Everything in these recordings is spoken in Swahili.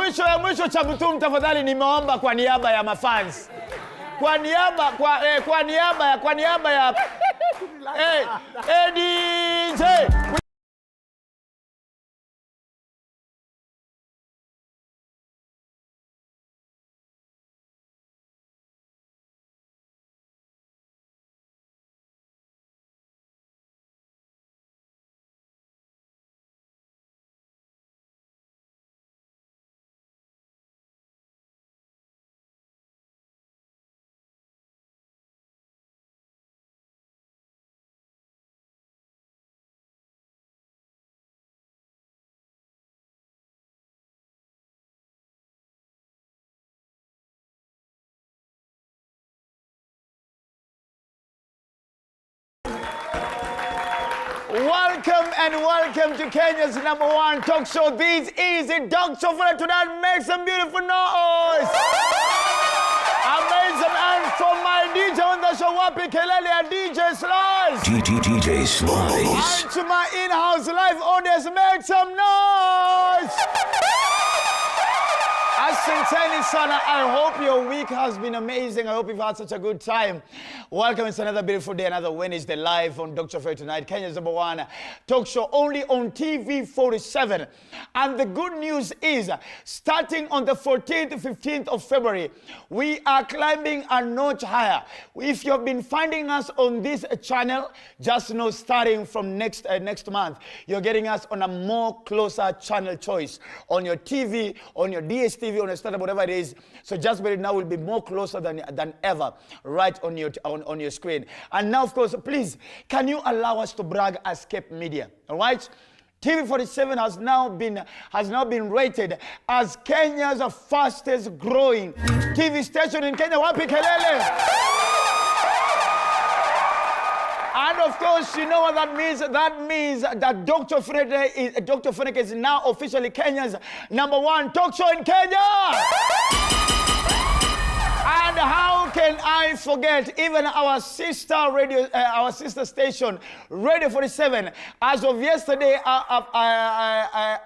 mwisho Chabutum, tafadhali nimeomba kwa niaba ya mafans. Kwa niaba ya DJ. Welcome to Kenya's #1 talk show. This is the Dr. Ofweneke tonight. Make some beautiful noise. Amazing, and from my DJ on the show, Wapi Kelele and DJ Slice. DJ Slice. And to my in-house live audience, make some noise. Asanteni sana. I hope your week has been amazing. I hope you've had such a good time. Welcome. It's another beautiful day, another Wednesday live on Dr. Ofweneke tonight, Kenya's #1 talk show, only on TV 47. And the good news is, starting on the 14th, 15th of February, we are climbing a notch higher. If you've been finding us on this channel, just know starting from next month, you're getting us on a more closer channel choice on your TV, on your DStv, on your startup, whatever it is. So just believe now will be more closer than ever, right on your screen. And now, of course, please, can you allow us to brag as Cape Media? All right? TV 47 has now been rated as Kenya's fastest growing TV station in Kenya. Wapi kelele? And of course, you know what that means? That means that Dr. Ofweneke is now officially Kenya's #1 talk show in Kenya. And how can I forget even our sister radio, our sister station, Radio 47, as of yesterday,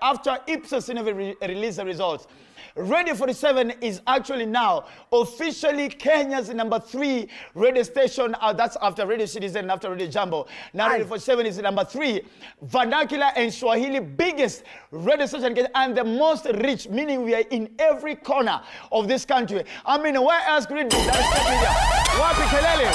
after Ipsos released the results, Radio 47 is actually now officially Kenya's #3 radio station. That's after Radio Citizen and after Radio Jambo. Now Radio 47 is #3 vernacular and Swahili biggest radio station in Kenya, and the most rich, meaning we are in every corner of this country. I mean, where else could it be? That's Cape Media. Wapi kelele?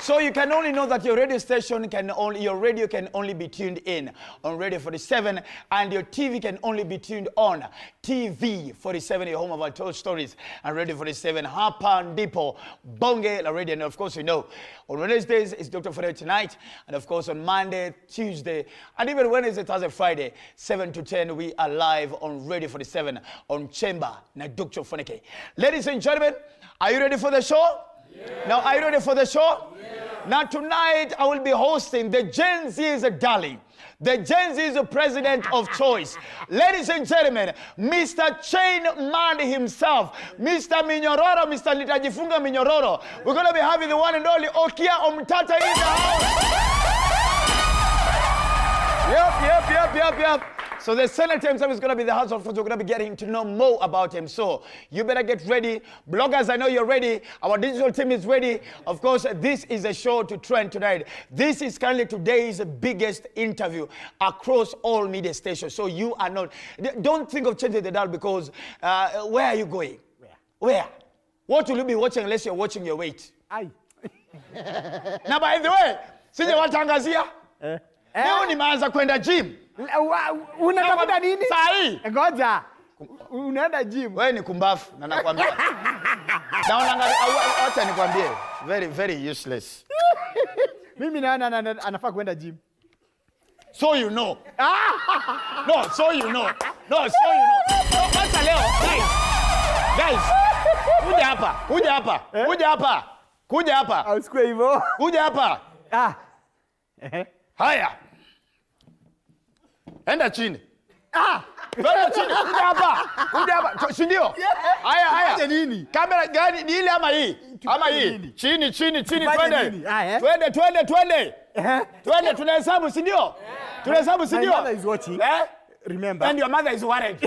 So you can only know that your radio can only be tuned in on Radio 47, and your TV can only be tuned on TV 47, your home of our told stories, and Radio 47, Hapa Ndipo, Bonge La Radio. And of course, you know, on Wednesdays it's Dr. Ofweneke tonight, and of course on Monday, Tuesday, and even Wednesday, Thursday, Friday, 7 to 10, we are live on Radio 47 on Chamber na Dr. Ofweneke. Ladies and gentlemen, are you ready for the show? Yeah. Now, are you ready for the show? Yeah. Now, tonight, I will be hosting the Gen Z's darling, the Gen Z's president of choice. Ladies and gentlemen, Mr. Chain Man himself, Mr. Minyororo, Mr. Litajifunga Minyororo. We're going to be having the one and only Okiyah Omtatah in the house. Yep. So the senator himself is going to be the House of Fruits. We're going to be getting to know more about him. So you better get ready. Bloggers, I know you're ready. Our digital team is ready. Of course, this is a show to trend tonight. This is currently today's biggest interview across all media stations. So you are not, don't think of changing the dial, because where are you going? Where? What will you be watching unless you're watching your weight? Aye. Now, by the way, sije watangazia. Leo nimeanza kwenda gym. Unatafuta nini? Sahi. Ngoja. Unaenda gym. Wewe ni kumbafu na nakwambia. Acha nikwambie. Very, very useless. Mimi naona anafaa kwenda gym. So you know. No, so you know. No, so you know. Acha leo, guys. Kuja hapa. Ausikwe hivyo. Kuja hapa. Haya. Enda chini. Enda chini. Kuja hapa. Si ndio? Haya. Nini? Kamera gani ni ile ama hii? Ama hii. Chini, twende. Twende tunahesabu, si ndio? Tunahesabu, si ndio? My mother is watching. remember. And your mother is worried.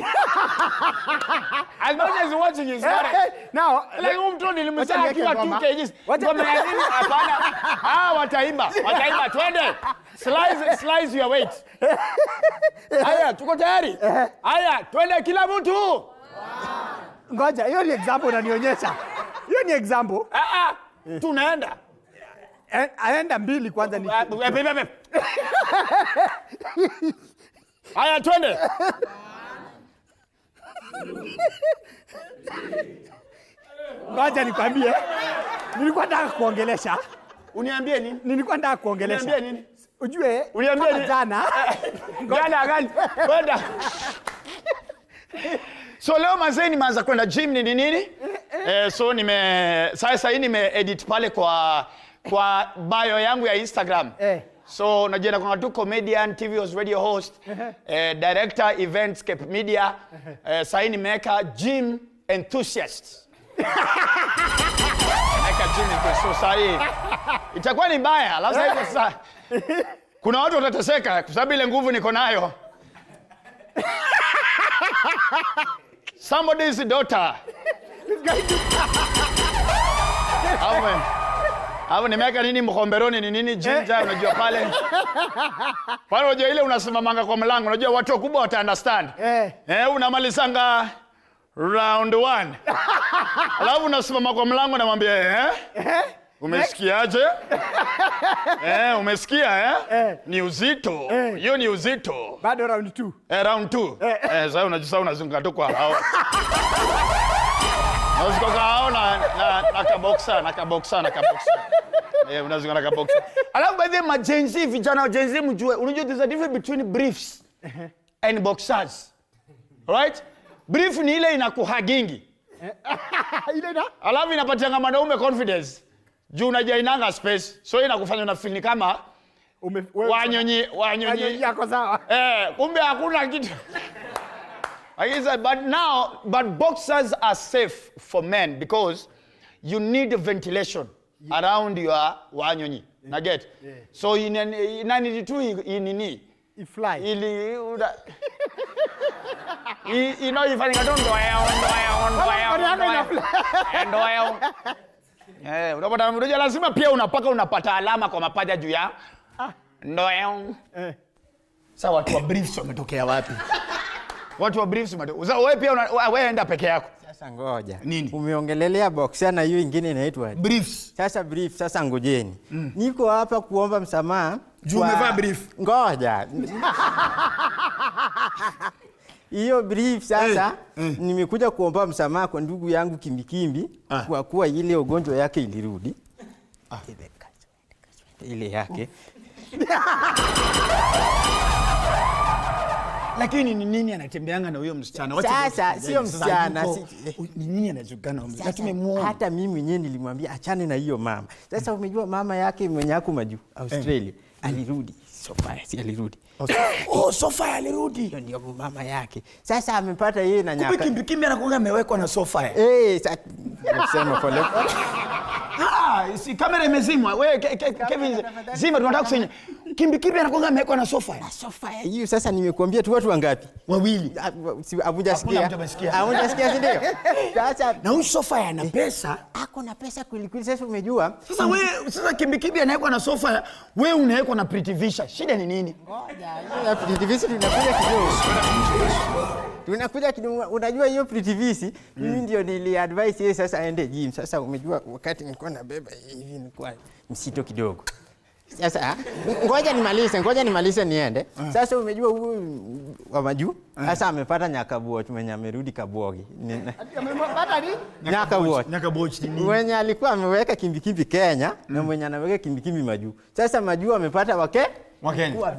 As much as you're watching, is worried. Now, Like mtu nilimsema Wacha akiwa niweke 2 ngoma. kgs. Wacha- Ngoma ya nini? Hapana. Wataimba. Twende. Slice your weight. Haya, tuko tayari? Haya, twende kila mtu. ngoja, hiyo ni example unanionyesha. Hiyo ni example. Tunaenda. Aenda 2 kwanza ni. Haya, twende. Ngoja nikwambie. Nilikuwa nataka kuongelesha. Uniambie nini? Nilikuwa nataka kuongelesha. Uniambie nini? Ujue, Uniambie kama nini? jana. Jana gani? Kwenda. So leo mazee nimeanza kwenda gym ni nini? So sasa hii edit pale kwa bio yangu ya Instagram. So najienda kwa tu comedian, TV host, radio host, director, events, Cape Media. Sasa nimeweka gym enthusiast. Nimeweka gym enthusiast. Sasa itakuwa ni mbaya. Lazima sasa kuna watu watateseka kwa sababu ile nguvu niko nayo. Somebody's daughter. Hapo nimeweka nini mkomberoni ni nini ginger unajua pale. Pale unajua ile unasimamanga kwa mlango unajua watu wakubwa wata understand. Unamalizanga round 1. Alafu unasimama kwa mlango na mwambie umesikiaje? Umesikia Ni uzito. Hiyo ni uzito. Bado round 2. Round 2. Sasa unajua unazunguka tu kwa hao. Unazunguka hao na kaboksa. Unazunguka na kaboksa. Alafu by the way Gen Z vijana wa Gen Z mjue unajua there's a difference between briefs and boxers. Right? Brief ni ile inakuhagingi. Ile na? Alafu inapatianga wanaume confidence. Juu unajainanga space. So inakufanya una feel ni kama wanyonyi yako sawa. Kumbe hakuna kitu. But boxers are safe for men because you need ventilation around your wanyonyi. Na get? So inani tu inini. Fly. Ili ifanyika tu unapata mmoja lazima pia unapata alama kwa mapaja juu ya ndoyo. Sasa watu wa briefs wametokea wapi? Watu wa briefs wametokea. Wewe pia wewe enda peke yako. Sasa ngoja. Nini? Umeongelelea boxer na hiyo nyingine inaitwa briefs. Sasa ngojeni. Niko hapa kuomba msamaha. Juu umevaa brief. Ngoja. Hiyo brief sasa nimekuja kuomba msamaha kwa ndugu yangu Kimbikimbi kwa kuwa ile ugonjwa yake ilirudi. Ile yake. Lakini ni nini anatembeanga na huyo msichana? Sasa sio msichana. Ni nini anazungana na tumemuona. Hata mimi mwenyewe nilimwambia achane na hiyo mama. Sasa umejua mama yake mwenye yako maju Australia alirudi. Sofia alirudi. Sofia alirudi. Hiyo ndio mama yake. Sasa amepata yeye na nyaka. Kumbe Kimbikimbi anakuanga amewekwa na Sofia. Sasa nasema pole. Si kamera imezimwa. Wewe Kevin zima tunataka kusenya. Kimbikimbi anakuanga amewekwa na Sofia. Na Sofia hiyo sasa nimekuambia tu watu wangapi? Wawili. Hujasikia. Hujasikia ndio? Sasa na huyu Sofia ana pesa. Ako na pesa kweli sasa umejua. Sasa Kimbikimbi anawekwa na Sofia, wewe unawekwa na Pretty Visha. Shida ni nini? Ngoja. Pretty Visha tunakuja kidogo. Unajua hiyo Pretty Visha mimi ndio niliadvise yeye sasa aende gym. Sasa umejua wakati nilikuwa nabeba hivi nilikuwa msito kidogo. Sasa ngoja nimalize niende. Sasa umejua huyu wa maju sasa amepata nyakabuoch mwenye amerudi Kabuogi. Amepata nini? Nyakabuoch ni nini? Mwenye alikuwa ameweka Kimbikimbi Kenya na mwenye anaweka Kimbikimbi maju. Sasa maju amepata wa Kenya. Kwa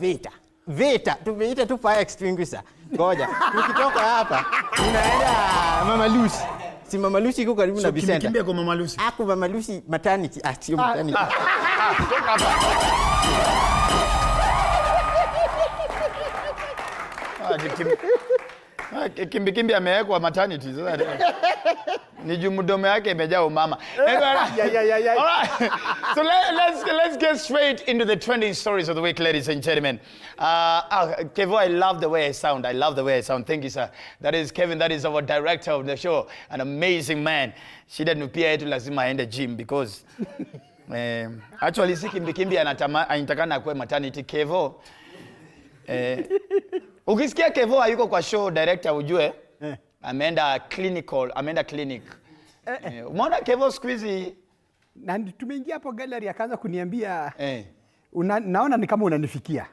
vita. Tumeita tu fire extinguisher. Ngoja. Tukitoka hapa tunaenda Mama Lucy. Si Mama Lucy iko karibu na Vicenta. Kimbikimbi kwa Mama Lucy. Ako Mama Lucy maternity. Sio maternity. Toka hapa. Kimbikimbi amewekwa maternity sasa. Ni mdomo yake imejaa umama. Yeah. All right. So let's get straight into the trending stories of the week, ladies and gentlemen. Kevo, I love the way I sound. Thank you, sir. That is Kevin. That is our director of the show. An amazing man. Shida nupia yetu lazima aende gym because actually sikimbi anatakana kuwe maternity. Kevo. Ukisikia Kevo hayuko kwa show director ujue ameenda clinic. Umeona Kevo squeezy na tumeingia hapo gallery akaanza kuniambia naona ni kama unanifikia.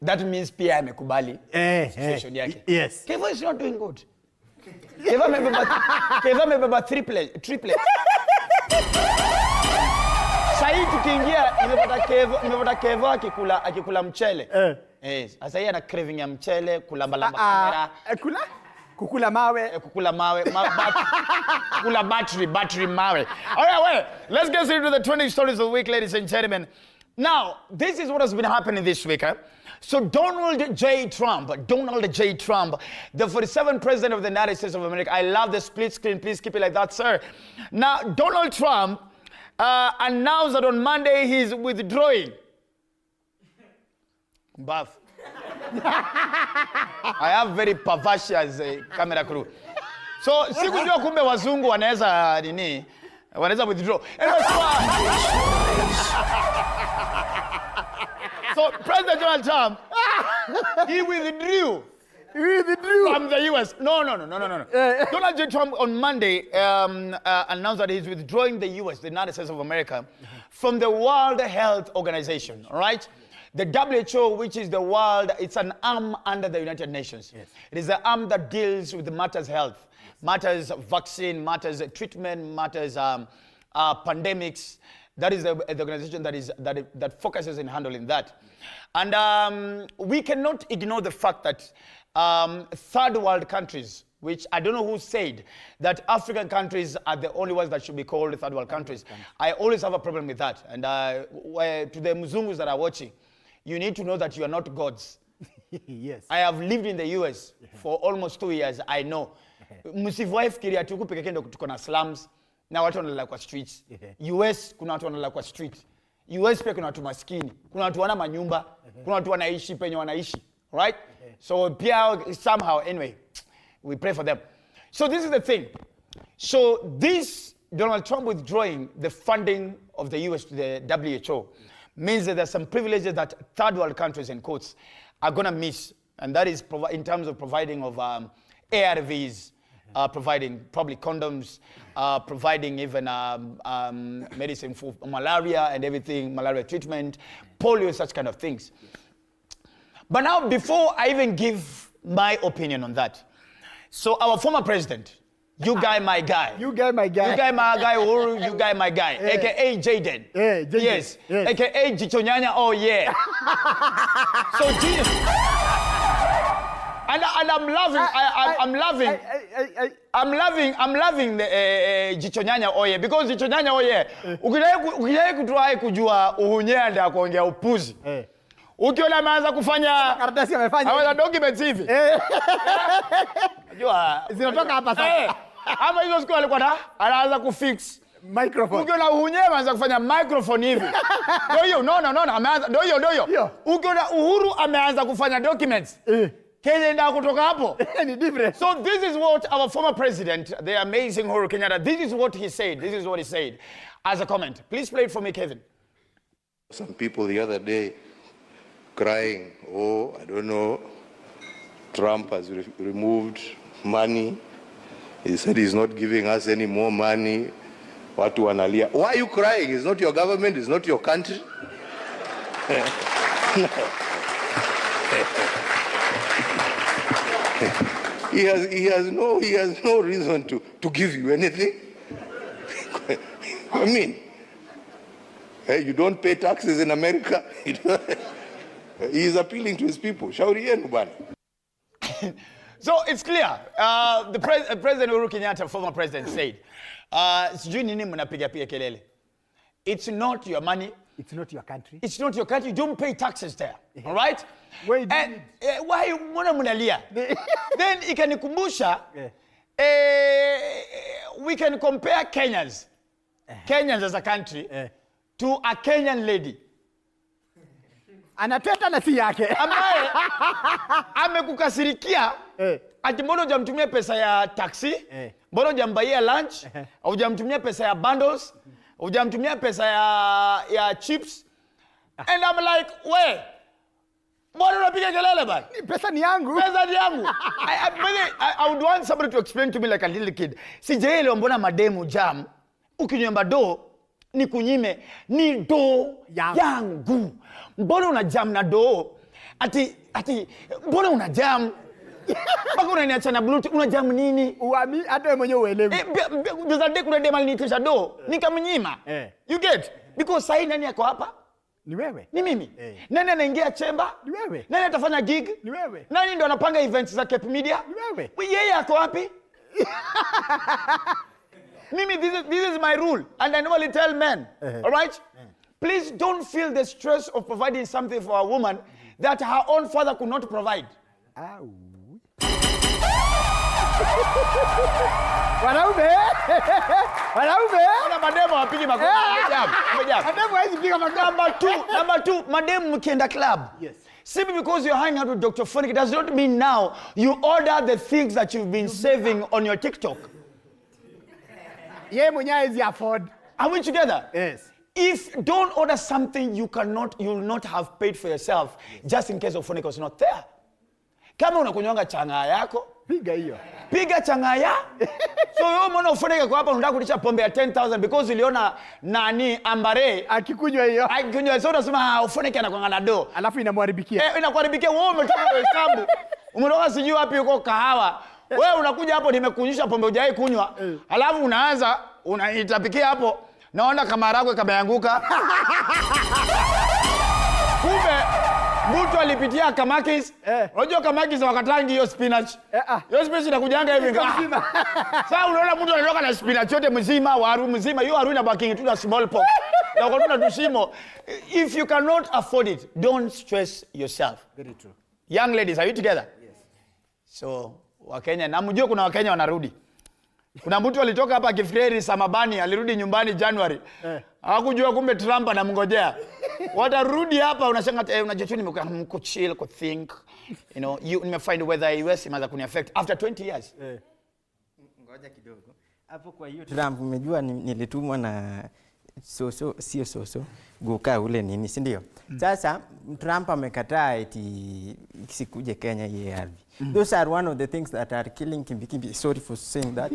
That means pia amekubali situation yake. Yes. Kevo is not doing good. Kevo amebeba triplets. Sasa tukiingia nimepata Kevo akikula mchele. Sasa yeye ana craving ya mchele, kulamba kamera. Kukula mawe. Kukula battery mawe. All right, well, let's get into the trending stories of the week, ladies and gentlemen. Now, this is what has been happening this week. So Donald J. Trump, the 47th president of the United States of America. I love the split screen. Please keep it like that, sir. Now, Donald Trump announced that on Monday he's withdrawing. Buff. I have very perverse camera crew. So, sikujua kumbe wazungu wanaweza withdraw. So, President Donald Trump, he withdrew from the U.S. No. Donald J. Trump on Monday announced that he's withdrawing the U.S., the United States of America, from the World Health Organization, all right? The WHO, which is the world, it's an arm under the United Nations. Yes. It is the arm that deals with matters health, matters vaccine, matters treatment, matters pandemics. That is the organization that focuses in handling that. And we cannot ignore the fact that third world countries, which I don't know who said that African countries are the only ones that should be called third world countries. I always have a problem with that. And to the Mzungus that are watching, you need to know that you are not gods. Yes. I have lived in the US for almost 2 years. I know. Msifuwahi fikiria tuku peke kendo tuko na slums na watu wanalala kwa streets. US kuna watu wanalala kwa street. US pia kuna watu maskini. Kuna watu wana manyumba. Kuna watu wanaishi penye wanaishi. Right? So pia somehow anyway we pray for them. So this is the thing. So this Donald Trump withdrawing the funding of the US to the WHO means that there's some privileges that third world countries in quotes are going to miss. And that is in terms of providing of ARVs, providing probably condoms, providing even medicine for malaria and everything, malaria treatment, polio, such kind of things. But now, before I even give my opinion on that, so our former president, you guy, my guy. You guy, my guy. You guy, my guy, or you guy, my guy. A.K.A. Jaden. Jaden. Yes. A.K.A. Jichonyanya, oh yeah. So, and I'm loving the Jichonyanya, oh yeah. Because Jichonyanya, oh yeah. Ukijai kutry kujua uhunyea ndio kuongea upuzi. Ukiona ameanza kufanya karatasi amefanya. Ameanza documents hivi. Unajua zinatoka hapa sasa. Ama hizo siku alikuwa anaanza kufix microphone. Ukiona uhunyea ameanza kufanya microphone hivi. Ndio hiyo no ameanza ndio hiyo. Ukiona Uhuru ameanza kufanya documents. Kenya ndio kutoka hapo. Ni different. So this is what our former president, the amazing Uhuru Kenyatta, this is what he said as a comment. Please play it for me, Kevin. Some people the other day crying, oh, I don't know, Trump has removed money. He said he's not giving us any more money. Watu wanalia. Why are you crying? It's not your government, it's not your country. He has no reason to give you anything. I mean, you don't pay taxes in America. He is appealing to his people. Shauri yenu bwana. So it's clear. The President Uhuru Kenyatta, former president, said, sijui nini mnapiga pia kelele. It's not your money. It's not your country. It's not your country. You don't pay taxes there. All right? Why mbona mnalia? Then ikanikumbusha we can compare Kenyans as a country to a Kenyan lady. Anateta na si yake. Ambaye amekukasirikia ati mbona hujamtumia pesa ya taxi, mbona hujambaia lunch, hujamtumia pesa ya bundles, hujamtumia pesa ya chips. And I'm like, we, mbona unapiga kelele bana? Pesa ni yangu. Pesa ni yangu. I would want somebody to explain to me like a little kid. Sijaelewa mbona mademu jam ukinyomba do ni kunyime ni do yangu. Mbona una jam na do? Ati mbona una jam? Baka unaniacha na bluetooth, una jam nini? Uami hata wewe mwenyewe uelewi. There's a day kuna dema alinitisha do, nikamnyima. You get? Because sahi nani yako hapa? Ni wewe. Ni mimi. Nani anaingia chamber? Ni wewe. Nani atafanya gig? Ni wewe. Nani ndo anapanga events za Cape Media? Ni wewe. Yeye yako wapi? Mimi, this is my rule, and I normally tell men, all right? Please don't feel the stress of providing something for a woman that her own father could not provide. Au. Wanaume. Kuna mademu wapigi makofi. Umejam. Mademu hawezi piga makofi. Number two, mademu mkienda club. Yes. Simply because you're hanging out with Dr. Ofweneke does not mean now you order the things that you've been saving on your TikTok. Yeye mwenyewe hawezi afford. Are we together? Yes. If don't order something you will not have paid for yourself, just in case Ofweneke was not there. Kama unakunywanga chang'aa yako, Piga hiyo. Piga chang'aa. So wewe umeona Ofweneke kwa hapa unataka kulisha pombe ya 10,000 because uliona nani Ambare akikunywa hiyo. Akikunywa so unasema Ofweneke anakuanga na do. Alafu inamharibikia. Inakuharibikia wewe umetoka kwa hesabu. Umetoka sijui wapi uko kahawa. Wewe unakuja hapo nimekunyisha pombe hujai kunywa. Alafu unaanza unaitapikia hapo. Naona kama maragwe kameanguka. Kumbe mtu alipitia kamakis. Unajua kamakis wakatangi hiyo spinach. Hiyo spinach inakujanga hivi. Sasa unaona mtu anatoka na spinach yote mzima, waru mzima, hiyo waru inabaki tu na smallpox. Na ukaona tushimo. If you cannot afford it, don't stress yourself. Very true. Young ladies, are you together? Yes. So, Wakenya, na mjue kuna Wakenya wanarudi. Kuna mtu alitoka hapa Kifreri Samabani, alirudi nyumbani January. Hakujua kumbe Trump anamngojea. Watarudi hapa unashanga unajua tu nimekuwa chill ku think. You know, nimefind whether US imeanza kuni affect after 20 years. Ngoja kidogo. Hapo kwa hiyo Trump umejua nilitumwa na sio Goka ule nini, si ndio? Sasa Trump amekataa eti sikuje Kenya yeye ardhi. Those are one of the things that are killing Kimbi. Sorry for saying that.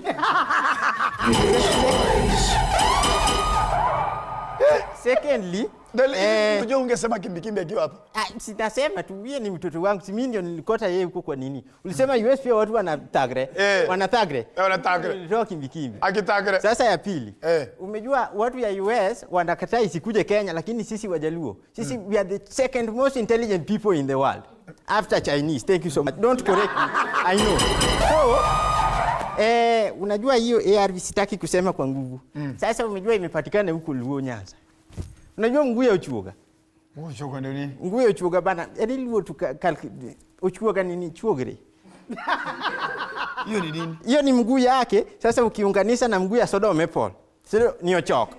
Secondly, unajua ungesema Kimbi akiwa hapa. Sitasema tu yeye ni mtoto wangu, si mimi ndio nilikota yeye huko kwa nini? Ulisema US pia watu wanatagre. Wanatagre. Ndio Kimbi. Akitagre. Sasa ya pili. Umejua watu ya US wanakataa isikuje Kenya, lakini sisi Wajaluo, sisi we are the second most intelligent people in the world after Chinese. Thank you so much. Don't correct me. I know. So, unajua hiyo ARV sitaki kusema kwa nguvu. Sasa umejua imepatikana huko Luo Nyanza. Unajua mguu ya uchuoga? Uchuoga ndio nini? Mguu ya uchuoga bana. Luo uchuoga nini chuogere? Hiyo ni nini? Hiyo ni mguu yake. Sasa ukiunganisha na mguu ya Sodom Apple. Sio ni ochok.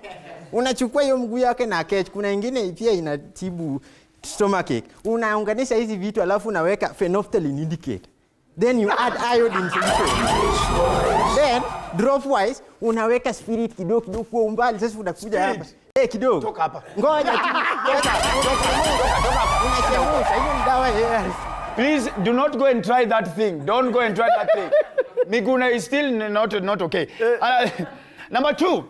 Unachukua hiyo mguu yake na ketch. Kuna nyingine pia inatibu stomachache. Unaunganisha hizi vitu alafu unaweka phenolphthalein indicator. Then you add iodine solution. Then drop wise unaweka spirit kidogo kwa umbali. Sasa unakuja hapa. Kidogo. Toka hapa. Ngoja. Toka hapa. Unachemsha hiyo dawa ya. Please do not go and try that thing. Don't go and try that thing. Miguna is still not okay. Number 2.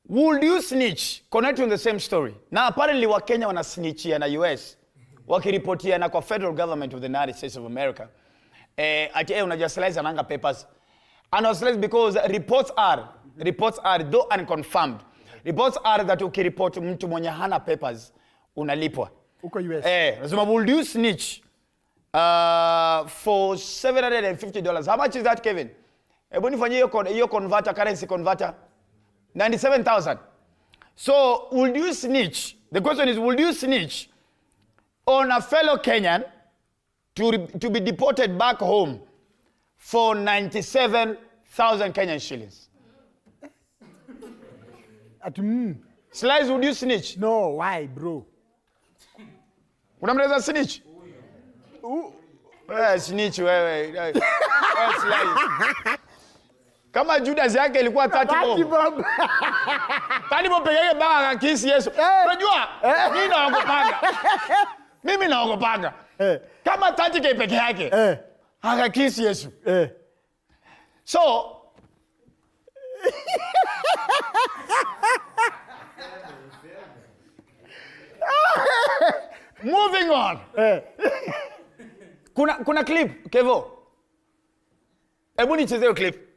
Would you snitch? Connecting the same story. Now apparently Wakenya wana snitchia na US. Wakiripotia na kwa federal government of the United States of America. Ati unajuslize ananga papers. Unjust because reports are though unconfirmed. Reports are that ukiripot mtu mwenye hana papers unalipwa. Uko US. Lazima would you snitch for $750. How much is that, Kevin? Hebu nifanyie hiyo converter, currency converter. 97,000. So, would you snitch? The question is, would you snitch on a fellow Kenyan to be deported back home for 97,000 Kenyan shillings. Slice, would you snitch? No, why, bro? Unamreza snitch? Snitch wewe. Slice. Kama Judas yake ilikuwa 30 bob. 30 bob peke yake baka kisi Yesu. Unajua? Mimi naogopaga. Kama 30k peke yake. Akakisi Yesu. So moving on. Kuna clip, Kevo. Hebu nichezee clip.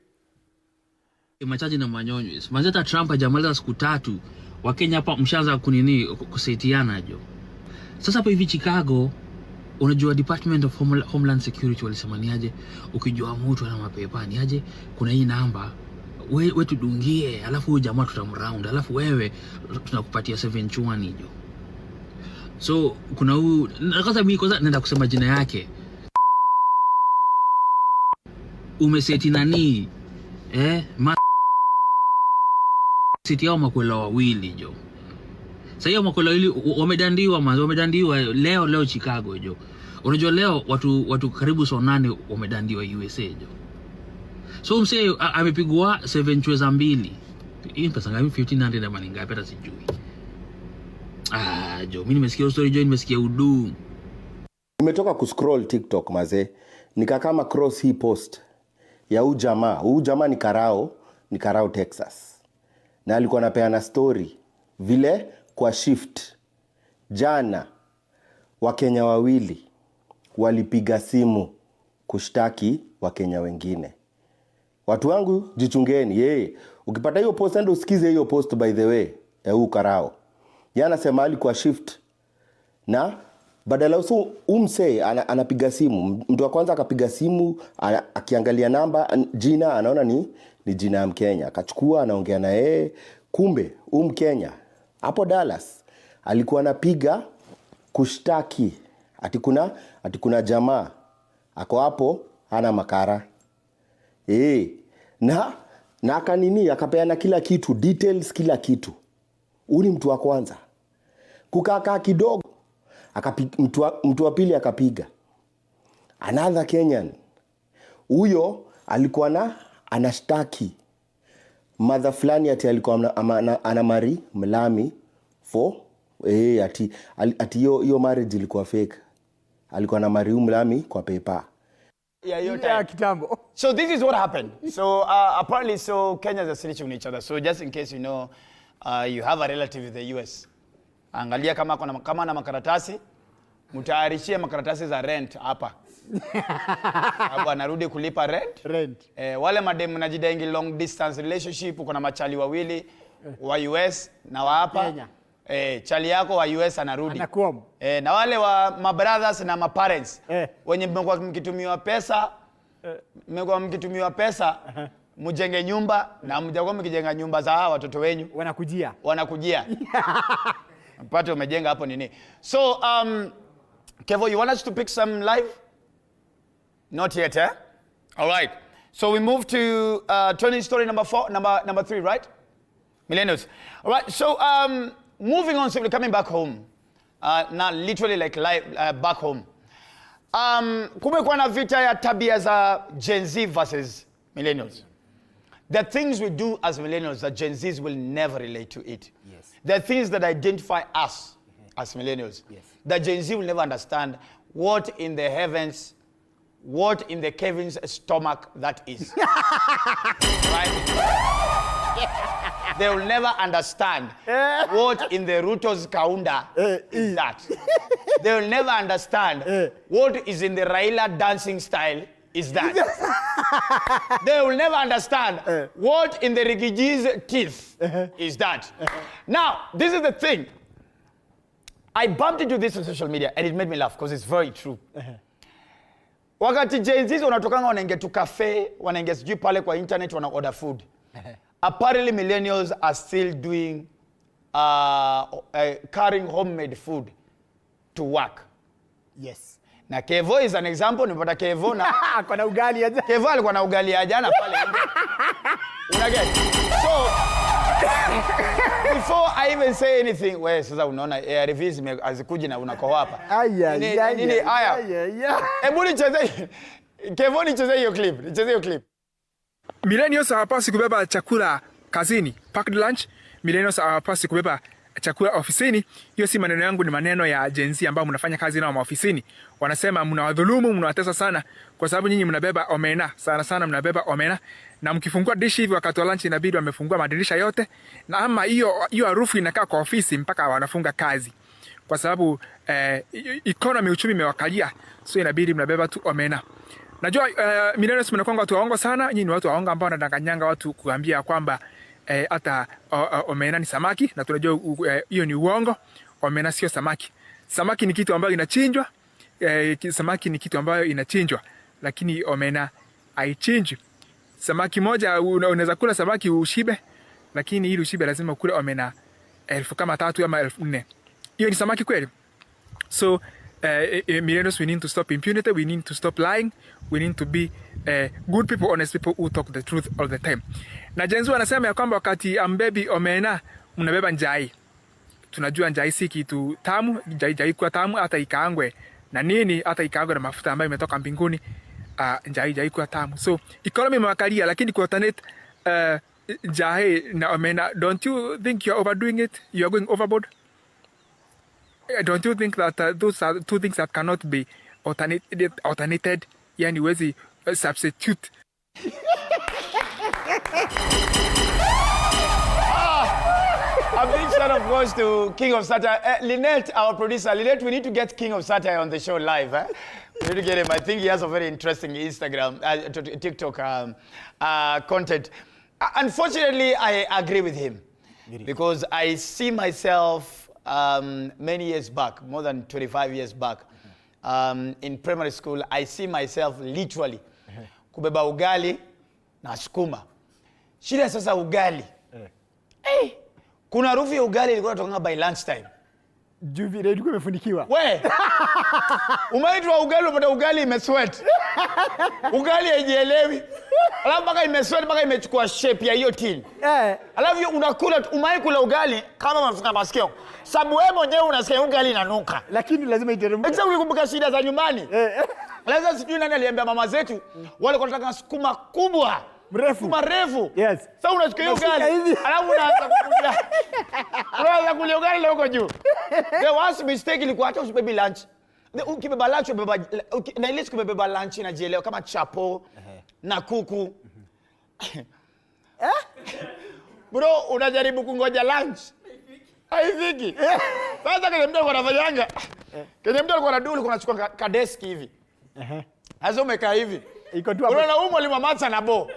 Machaji na manyonyo. Manzeta Trump hajamaliza siku 3. Wakenya hapa mshaanza kusetiana jo. Sasa hapa hivi Chicago, unajua Department of Homeland Security walisema ni aje, ukijua mtu ana mapepa ni aje, kuna hii namba, wewe tudungie, alafu huyu jamaa tutamround, alafu wewe tunakupatia 7 chuani jo. So kuna huyu, kwanza mimi naenda kusema jina yake. Umeseti nani? Siti yao makwela wawili jo. Sasa hiyo makwela wawili wamedandiwa leo Chicago jo. Unajua leo watu karibu 8 wamedandiwa USA jo. So msee amepigwa 7 chweza 2. Hii pesa ngapi? 1500 ama ngapi hata sijui. Jo, mimi nimesikia story jo, nimesikia udu. Nimetoka kuscroll TikTok mazee. Nikakama cross hii post ya ujamaa. Ujamaa ni Karao Texas. Na alikuwa anapeana story vile kwa shift jana Wakenya wawili walipiga simu kushtaki Wakenya wengine. Watu wangu jichungeni. Ukipata hiyo post enda usikize hiyo post by the way ya Karao. Yana sema alikuwa shift na badala uso umse anapiga simu. Mtu wa kwanza akapiga simu akiangalia namba jina anaona ni jina ya Mkenya. Akachukua anaongea na yeye, kumbe Mkenya hapo Dallas alikuwa anapiga kushtaki ati kuna jamaa ako hapo hana makara. Na akanini akapeana kila kitu, details kila kitu. Uni mtu wa kwanza. Kukaa kidogo mtu wa pili akapiga. Another Kenyan. Huyo alikuwa anashtaki mother fulani ati alikuwa anamari mlami for ati hiyo marriage ilikuwa fake. Alikuwa anamari mlami kwa paper. Yeah, kitambo. So this is what happened. So apparently Kenyans are snitching on each other. So just in case you know you have a relative in the US. Angalia kama na makaratasi, mtaarishie makaratasi za rent hapa. Hapo anarudi kulipa rent. Wale madem mnajidaingi long distance relationship, kuna machali wawili wa US na wa hapa. Chali yako wa US anarudi. Anakuom. Na wale wa my brothers na my parents. Wenye mmekuwa mkitumiwa pesa, mjenge nyumba na mjakuwa mkijenga nyumba za hawa watoto wenyu. Wanakujia. Mpate umejenga hapo nini. So Kevo, you want us to pick some live? Not yet, eh? All right. So we move to turning story number 3, right? Millennials. All right. So moving on, simply coming back home. Now literally like live back home. Kumekuwa na vita ya tabia za Gen Z versus millennials. There are things we do as millennials that Gen Zs will never relate to it. Yes. There are things that identify us as millennials. Yes. That Gen Z will never understand what in the heavens, what in the Kevin's stomach that is. Right? They will never understand what in the Ruto's kaunda is that. They will never understand what is in the Raila dancing style is that. They will never understand what in the Rigiji's teeth is that. Now, this is the thing. I bumped into this on social media and it made me laugh because it's very true. Wakati Gen Zs wanatokanga wanaingia tu cafe, wanaingia sijui pale kwa internet wana order food. Apparently millennials are still doing carrying homemade food to work. Yes. Na Kevo is an example, nipata Kevo na kuna ugali aje. Kevo alikuwa na ugali ya jana pale. Unaget? So before I even say anything, wewe sasa unaona reviews azikuji na unako hapa. Aya. Hebu nicheze. Kevo nicheze hiyo clip. Millennials hawapaswi kubeba chakula kazini, packed lunch. Millennials hawapaswi kubeba chakula ofisini. Hiyo si maneno yangu, ni maneno ya Gen Z ambao mnafanya kazi nao maofisini. Wanasema mnawadhulumu, mnawatesa sana kwa sababu nyinyi mnabeba omena. Sana mnabeba omena. Na mkifungua dish hivi wakati wa lunch inabidi wamefungua madirisha yote. Na ama hiyo harufu inakaa kwa ofisi mpaka wanafunga kazi. Kwa sababu economy, uchumi imewakalia. So inabidi mnabeba tu omena. Najua millennials mnakuwa watu waongo sana. Nyinyi ni watu waongo ambao wanadanganyanga watu kuambia kwamba hata omena ni samaki, na tunajua hiyo ni uongo. Omena sio samaki. Samaki ni kitu ambayo inachinjwa. Lakini omena haichinjwi. Samaki moja unaweza kula samaki ushibe, lakini ili ushibe lazima ukule omena 3,000 ama 4,000. Hiyo ni samaki kweli? So millennials, we need to stop impunity, we need to stop lying, we need to be good people, honest people who talk the truth all the time. Na Gen Z wanasema ya kwamba wakati ambebi omena mnabeba njai. Tunajua njai si kitu tamu, njai kwa tamu hata ikaangwe na nini, hata ikaangwe na mafuta ambayo imetoka mbinguni, njai kwa tamu. So economy imewakalia, lakini kwa alternate njai na omena, don't you think you're overdoing it? You're going overboard? Don't you think that those are two things that cannot be alternated? Yani wezi substitute. A big shout of course to King of Satire. Lynette, our producer. Lynette, we need to get King of Satire on the show live. We need to get him. I think he has a very interesting Instagram, TikTok content. Unfortunately, I agree with him. Because I see myself many years back, more than 25 years back, in primary school, I see myself literally kubeba ugali na sukuma. Shida sasa ugali. Kuna harufu ya ugali ilikuwa inatoka by lunch time. Juvi ilikuwa imefunikiwa. We. Umeitwa ugali, unapata ugali imesweat. Ugali haijielewi. Alafu mpaka imesweat, mpaka imechukua shape ya hiyo tin. Alafu unakula, umaikula ugali kama mafuta masikio. Sababu wewe mwenyewe unasikia ugali inanuka. Lakini lazima iteremke. Sasa ukikumbuka shida za nyumbani. Lazima sijui nani aliambia mama zetu wale wanataka sukuma kubwa. Sukuma refu. Yes. Sasa unachukua hiyo ugali. Alafu unaanza kulia ugali huko juu. The worst mistake ilikuwa acha usibebe lunch. Ukibeba lunch ubeba na ile siku ubeba lunch inajielewa kama chapo na kuku. Bro, unajaribu kungoja lunch. Haifiki. Sasa kile mtu alikuwa anafanyanga. Kile mtu alikuwa anaduli alikuwa anachukua ka desk hivi. Sasa umekaa hivi. Iko tu hapo. Unaona huko mwalimu amatsa na bo.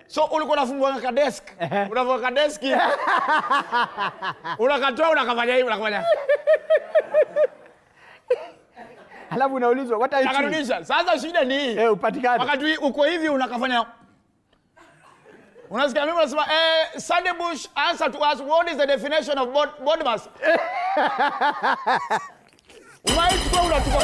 So ulikuwa unafungua ka desk. Unafungua ka desk hivi. Unakatoa unakafanya hivi unakafanya. Alafu unaulizwa what are you doing? Sasa shida ni hii. Upatikane. Wakati uko hivi unakafanya. Unasikia mimi unasema Sunday Bush answer to us, what is the definition of body mass? Unaichukua unatupa.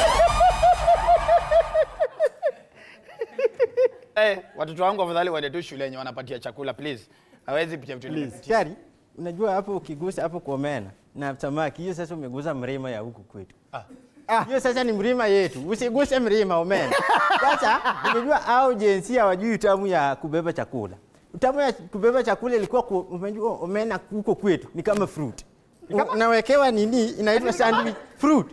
Watoto wangu afadhali waende tu shuleni wanapatia chakula please. Hawezi pitia vitu please. Chari, unajua hapo ukigusa hapo kwa omena na samaki, hiyo sasa umeguza mlima ya huku kwetu. Hiyo sasa ni mlima yetu. Usiguse mlima omena. Sasa unajua au jinsia hawajui utamu ya kubeba chakula. Utamu ya kubeba chakula ilikuwa unajua omena huko kwetu ni kama fruit. Unawekewa nini inaitwa sandwich fruit.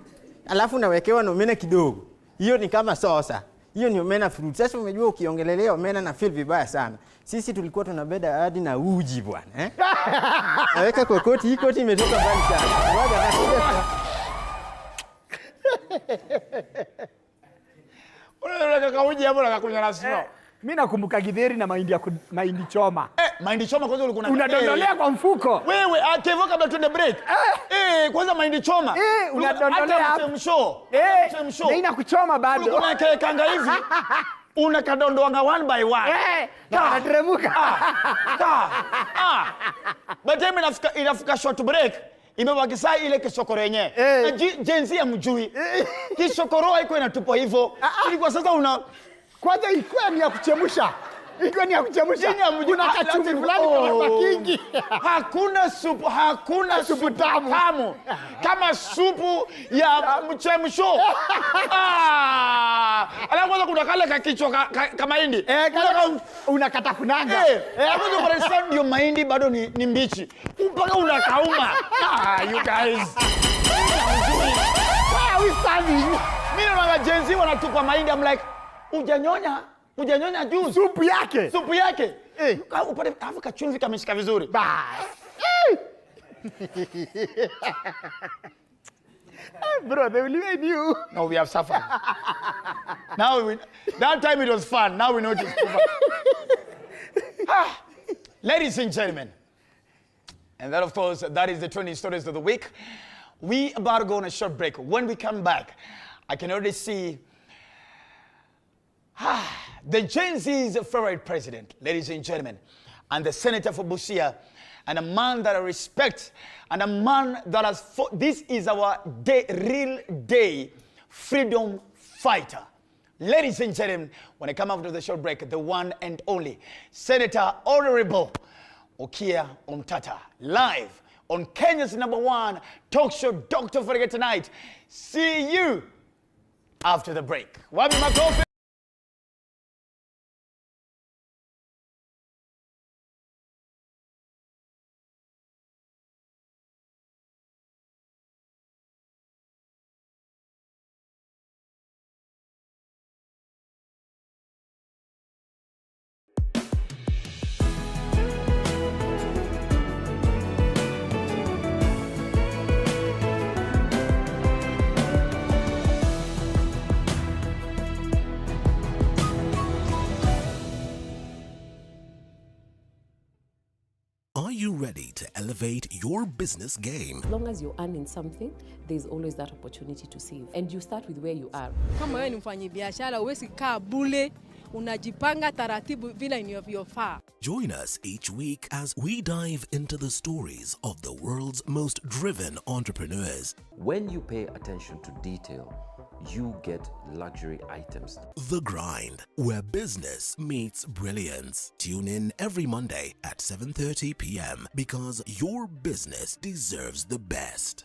Alafu unawekewa na omena kidogo. Hiyo ni kama sosa. Hiyo ni omena fruit. Sasa umejua ukiongelelea omena na feel vibaya sana. Sisi tulikuwa tunabeda hadi na uji bwana, Naweka kokoti, hii koti imetoka mbali sana. Ngoja nakuja. Unataka uji hapo na kunywa na snow. Mimi nakumbuka githeri na mahindi choma. Mahindi choma kwanza ulikuwa unadondolea kwa mfuko. Wewe Kevo kabla tuende break. Kwanza mahindi choma. Unadondolea hapo. Msho. Na inakuchoma bado. Unakekanga hivi. Unakadondoanga one by one. Unateremuka. But time inafika short break. Imebaki saa ile kisokoro yenyewe. Na jenzi ya mjui. Kisokoro haiko inatupwa hivyo. Ili kwa sasa kwanza ilikuwa ni ya kuchemusha. Ilikuwa ni ya kuchemusha. Kuna kachumvi fulani kwa kingi. Hakuna supu tamu. Kama supu ya mchemsho. Alafu kwanza kuna kale kakichwa kama mahindi. Unakatafunanga. Hapo kwa sababu ndio mahindi bado ni mbichi. Mpaka unakauma. You guys. Why are we standing? Mimi naona jenzi wanatupa mahindi, I'm like, ujanyonya juu supu yake. Upate Afrika chumvi kameshika vizuri. Bro, they will even you. No, we have suffered. That time it was fun. Now we know it's over. Ladies and gentlemen, and that of course, that is the 20 stories of the week. We about to go on a short break. When we come back, I can already see the Gen Z's favorite president, ladies and gentlemen, and the senator for Busia, and a man that I respect, and a man that has fought. This is our real day freedom fighter. Ladies and gentlemen, when I come after the short break, the one and only Senator Honorable Okiyah Omtatah, live on Kenya's #1 talk show, Dr. Ofweneke tonight. See you after the break. Wabi makofi. Are you ready to elevate your business game? As long as you're earning something, there's always that opportunity to save. And you start with where you are. Kama wewe ni mfanyabiashara, huwezi kaa bure, unajipanga taratibu vile inavyofaa. Join us each week as we dive into the stories of the world's most driven entrepreneurs. When you pay attention to detail, you get luxury items. The Grind, where business meets brilliance. Tune in every Monday at 7:30 p.m. because your business deserves the best.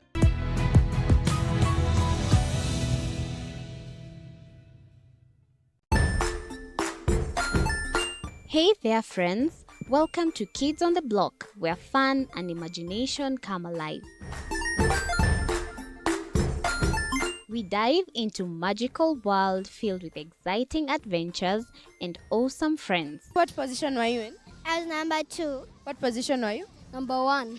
Hey there, friends. Welcome to Kids on the Block, where fun and imagination come alive. We dive into magical world filled with exciting adventures and awesome friends. What position were you in? I was number 2. What position were you? Number 1.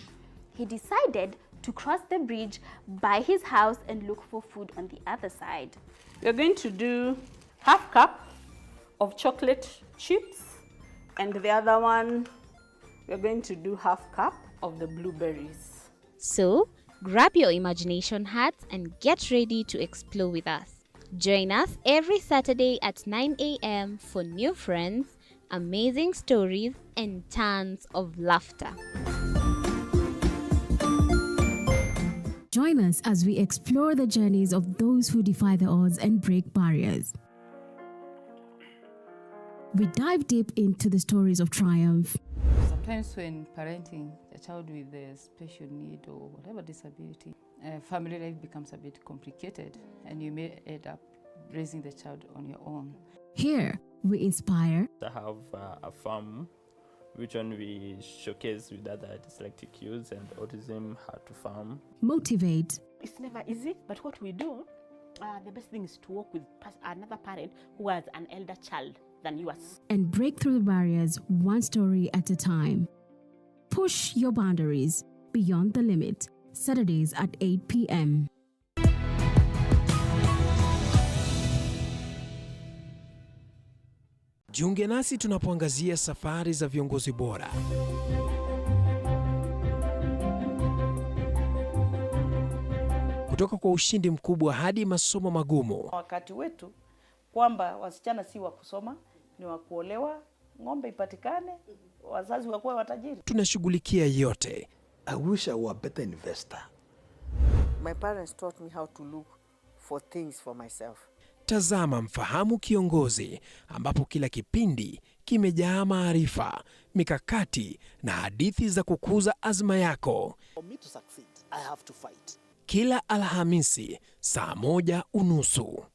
He decided to cross the bridge by his house and look for food on the other side. We're going to do half cup of chocolate chips, and the other one, we're going to do half cup of the blueberries. So, grab your imagination hats and get ready to explore with us. Join us every Saturday at 9 a.m. for new friends, amazing stories, and tons of laughter. Join us as we explore the journeys of those who defy the odds and break barriers. We dive deep into the stories of triumph. Sometimes when parenting a child with a special need or whatever disability, family life becomes a bit complicated and you may end up raising the child on your own. Here, we inspire. I have a farm which one we showcase with other dyslexic youths and autism, how to farm. Motivate. It's never easy, but what we do, the best thing is to work with another parent who has an elder child than yours. And break through the barriers one story at a time. Push your boundaries beyond the limit. Saturdays at 8 p.m. Jiunge nasi tunapoangazia safari za viongozi bora. Kutoka kwa ushindi mkubwa hadi masomo magumu. Wakati wetu kwamba wasichana si wa kusoma, ni wa kuolewa, ng'ombe ipatikane, wazazi wakuwa watajiri. Tunashughulikia yote. I wish I were a better investor. My parents taught me how to look for things for myself. Tazama Mfahamu Kiongozi, ambapo kila kipindi kimejaa maarifa, mikakati na hadithi za kukuza azma yako. For me to succeed, I have to fight. Kila Alhamisi saa 1:30.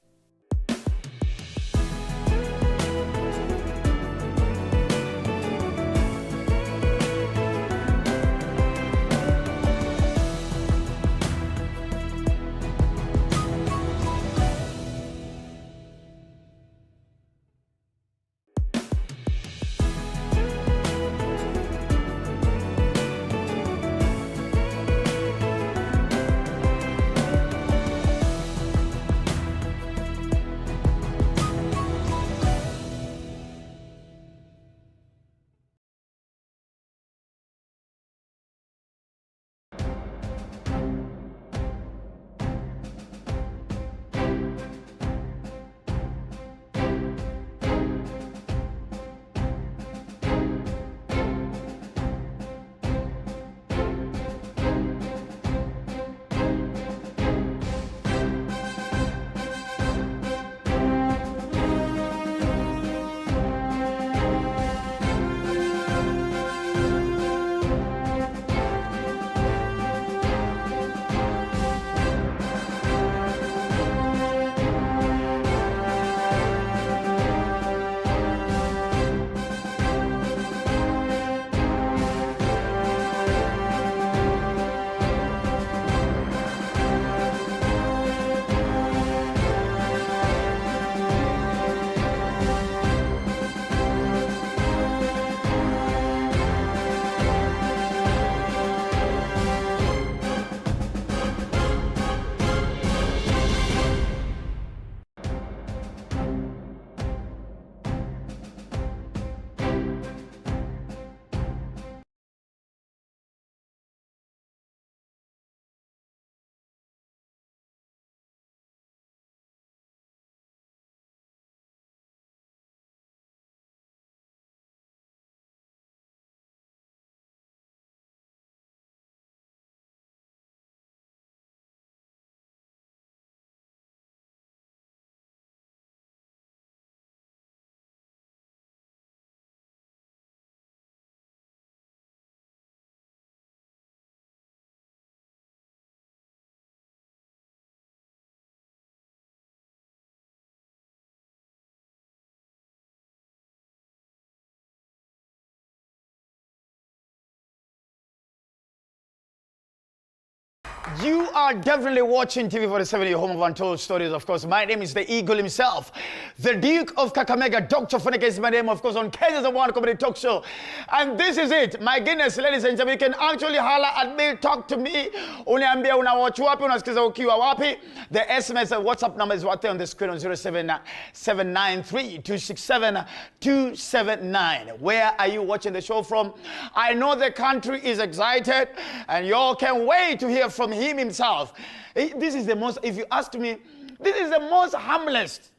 You are definitely watching TV47, your home of untold stories, of course. My name is the Eagle himself. The Duke of Kakamega, Dr. Ofweneke is my name, of course, on Kenya's #1 comedy talk show. And this is it. My goodness, ladies and gentlemen, you can actually holler at me, talk to me. Uniambia unawatch wapi, unasikiza ukiwa wapi. The SMS and WhatsApp number is right there on the screen on 07793267 Where are you watching the show from? I know the country is excited, and you all can't wait to hear from him himself. This is the most, if you ask me, this is the most humblest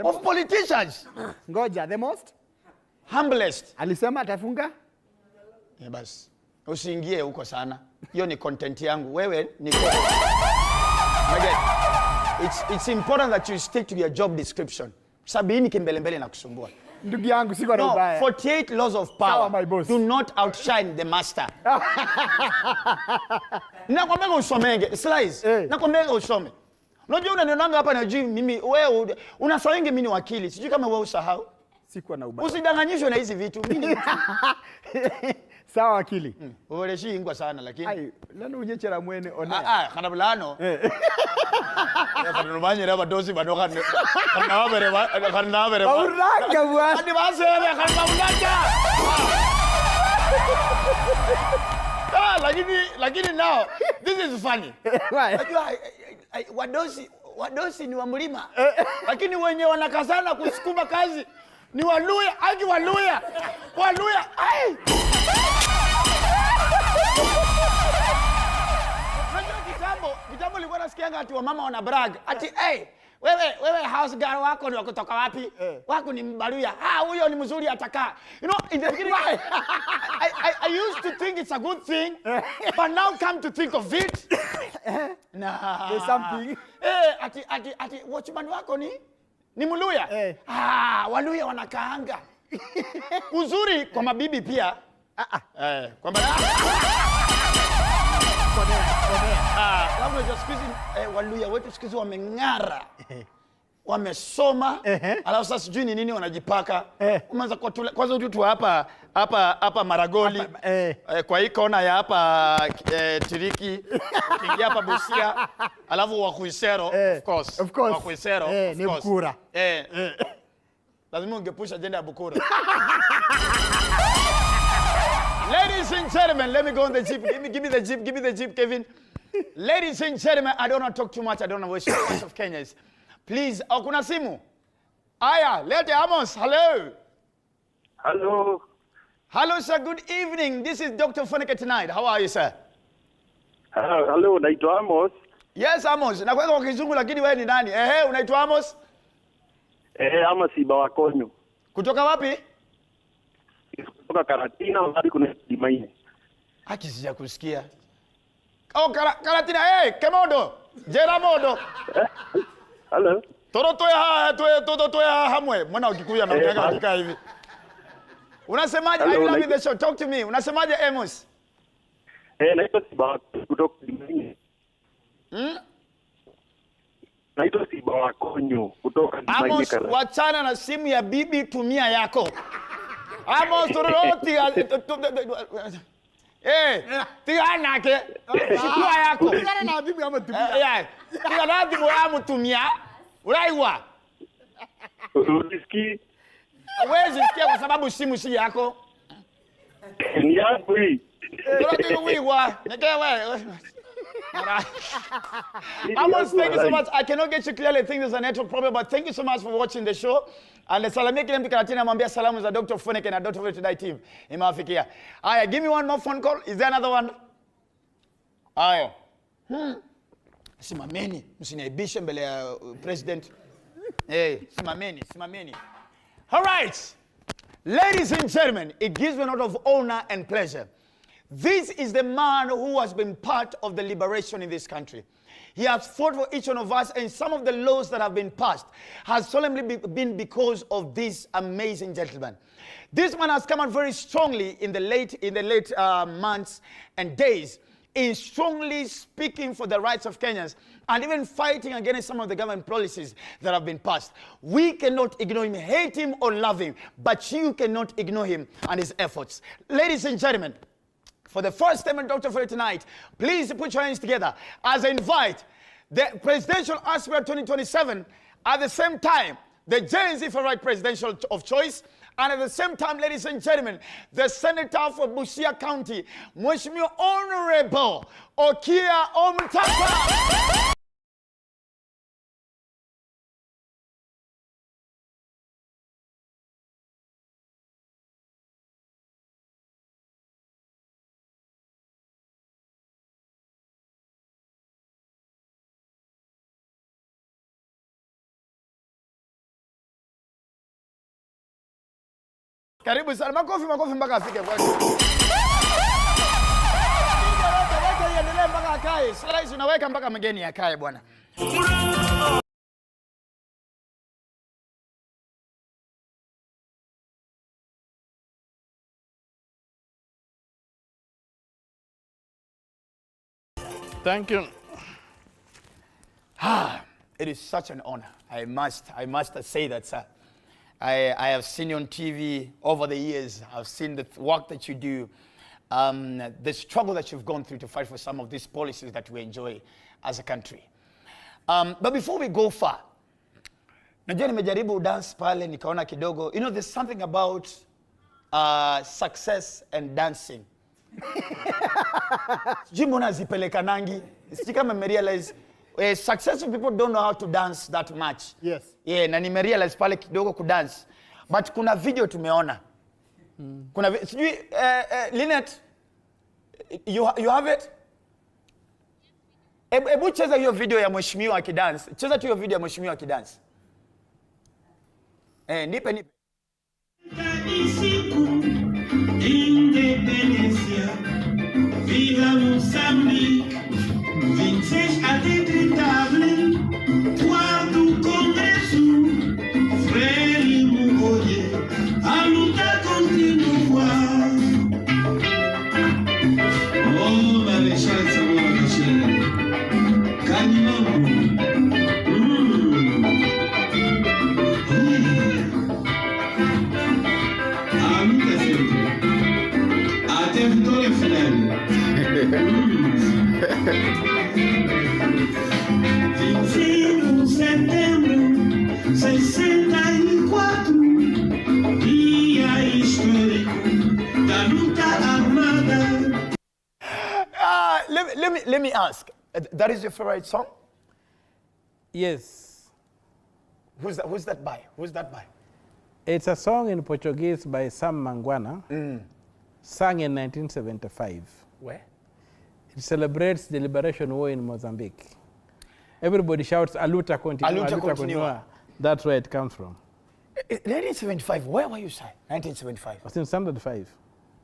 of politicians. Ngoja, the most? Humblest. Alisema atafunga? Bas. Usiingie huko sana. Hiyo ni content yangu. Wewe ni it's important that you stick to your job description. Sabini kimbelembele na kusumbua. Ndugu yangu siko na ubaya. 48 laws of power do not outshine the master. Nakwambia usomenge, slice. Nakwambia usome. Unajua unanionanga hapa na juu mimi wewe unasawengi mimi ni wakili. Sijui kama wewe usahau. Siko na ubaya. Usidanganyishwe na hizi vitu. Mimi sawa wakili. Uleshi ingwa sana lakini. Ai, lano unyechera mwene ona. Kana bulano. Kanumanye raba dosi banoka. Kana bere. Uranga bwana. Hadi base kana munganja. Lakini now this is funny. Unajua wadosi ni wa mlima. Lakini wenye wanakazana kusukuma kazi ni Waluya, aki Waluya. Ai. Unajua kitambo nilikuwa nasikianga ati wamama wana brag. Ati wewe house girl wako ni kutoka wapi? Wako ni Mbaluya. Huyo ni mzuri atakaa. You know, in the beginning I used to think it's a good thing, but now come to think of it. Nah. There's something. Ati watchman wako ni Mluya? Waluya wanakaanga. Uzuri kwa mabibi pia. Kwa mabibi. Labda siku hizi Waluya wetu siku hizi wameng'ara. Wamesoma. Alafu sasa sijui ni nini wanajipaka. Umeanza kwa kwanza tu hapa Maragoli. Kwa hii kona ya hapa Tiriki, ukiingia hapa Busia, alafu Wakuisero, of course. Wakuisero, ni Bukura. Lazima ungepusha agenda ya Bukura. Ladies and gentlemen, let me go on the jeep. Give me the jeep, Kevin. Ladies and gentlemen, I don't want to talk too much. I don't want to waste the rest of Kenyans. Please, kuna simu. Aya, lete Amos. Hello. Hello. Hello, sir. Good evening. This is Dr. Ofweneke tonight. How are you, sir? Hello, naitwa Amos. Yes, Amos. Nakwenda kwa Kizungu lakini wewe ni nani? Unaitwa Amos? Amos Ibawakonyo. Kutoka wapi? Kutoka Karatina hadi kuna Dimaini. Haki sija kusikia. Karatina, Kemodo. Jera Modo. Hello. Toto ya hamwe. Mbona ukikuya na unataka hivi? Unasemaje? I love the show. Talk to me. Unasemaje, Amos? Naitwa Ibawakonyo kutoka Dimaini. Naitwa Ibawakonyo kutoka Dimaini. Amos, wachana na simu ya bibi, tumia yako. Amos, toroti. Tigana ke. Chukua yako. Tigana na bibi ama tumia. Tigana na bibi ama tumia. Uraiwa. Usiski. Hawezi sikia kwa sababu simu si yako. Ni yangu hii. Toroti wiwa. Nekewe. Amos, thank you so much. I cannot get you clearly. I think there's a network problem, but thank you so much for watching the show. And salamia kile mtu Karatina mwambia salamu za Dr. Ofweneke na Dr. Ofweneke team. Imewafikia. Aya, give me one more phone call. Is there another one? Aya. Simameni, msiniaibishe mbele ya president. Simameni. All right. Ladies and gentlemen, it gives me a lot of honor and pleasure. This is the man who has been part of the liberation in this country. He has fought for each one of us, and some of the laws that have been passed has solemnly been because of this amazing gentleman. This man has come out very strongly in the late months and days in strongly speaking for the rights of Kenyans and even fighting against some of the government policies that have been passed. We cannot ignore him, hate him or love him, but you cannot ignore him and his efforts. Ladies and gentlemen, for the first time in Dr. Ofweneke tonight, please put your hands together as I invite the presidential aspirant 2027, at the same time, the Gen Z for right presidential of choice, and at the same time, ladies and gentlemen, the senator for Busia County, Mheshimiwa Honorable Okiyah Omtatah. Karibu sana. Makofi mpaka afike kwake. Endelee mpaka akae. Sasa unaweka mpaka mgeni akae bwana. Thank you. It is such an honor. I must say that, sir. I have seen you on TV over the years. I've seen the work that you do, the struggle that you've gone through to fight for some of these policies that we enjoy as a country. But before we go far, najua nimejaribu dance pale nikaona kidogo. You know, there's something about success and dancing. Jimbo na zipelekanangi. Sijui kama realize successful people don't know how to dance that much. Yes. Yeah, na nimerealize pale kidogo kudance. But kuna video tumeona. Kuna sijui Lynette, you have it? Ebu cheza hiyo video ya mheshimiwa akidance. Cheza tu hiyo video ya mheshimiwa akidance. Nipe. Independência, viva Moçambique, 26 a 30 de abril, quarto congresso, Frelimo Oye, a luta continua. Oh, Marechal Samuel Michel, Canimambo. A luta sempre. Até vitória final. 25 de setembro, 64, dia histórico da luta armada. Let me ask. That is your favorite song? Yes. Who's that by? Who's that by? It's a song in Portuguese by Sam Mangwana, sung in 1975. Where? It celebrates the liberation war in Mozambique. Everybody shouts, "A luta continua, A luta continua." That's where it comes from. 1975, where were you, sir? 1975? I was in Standard 5.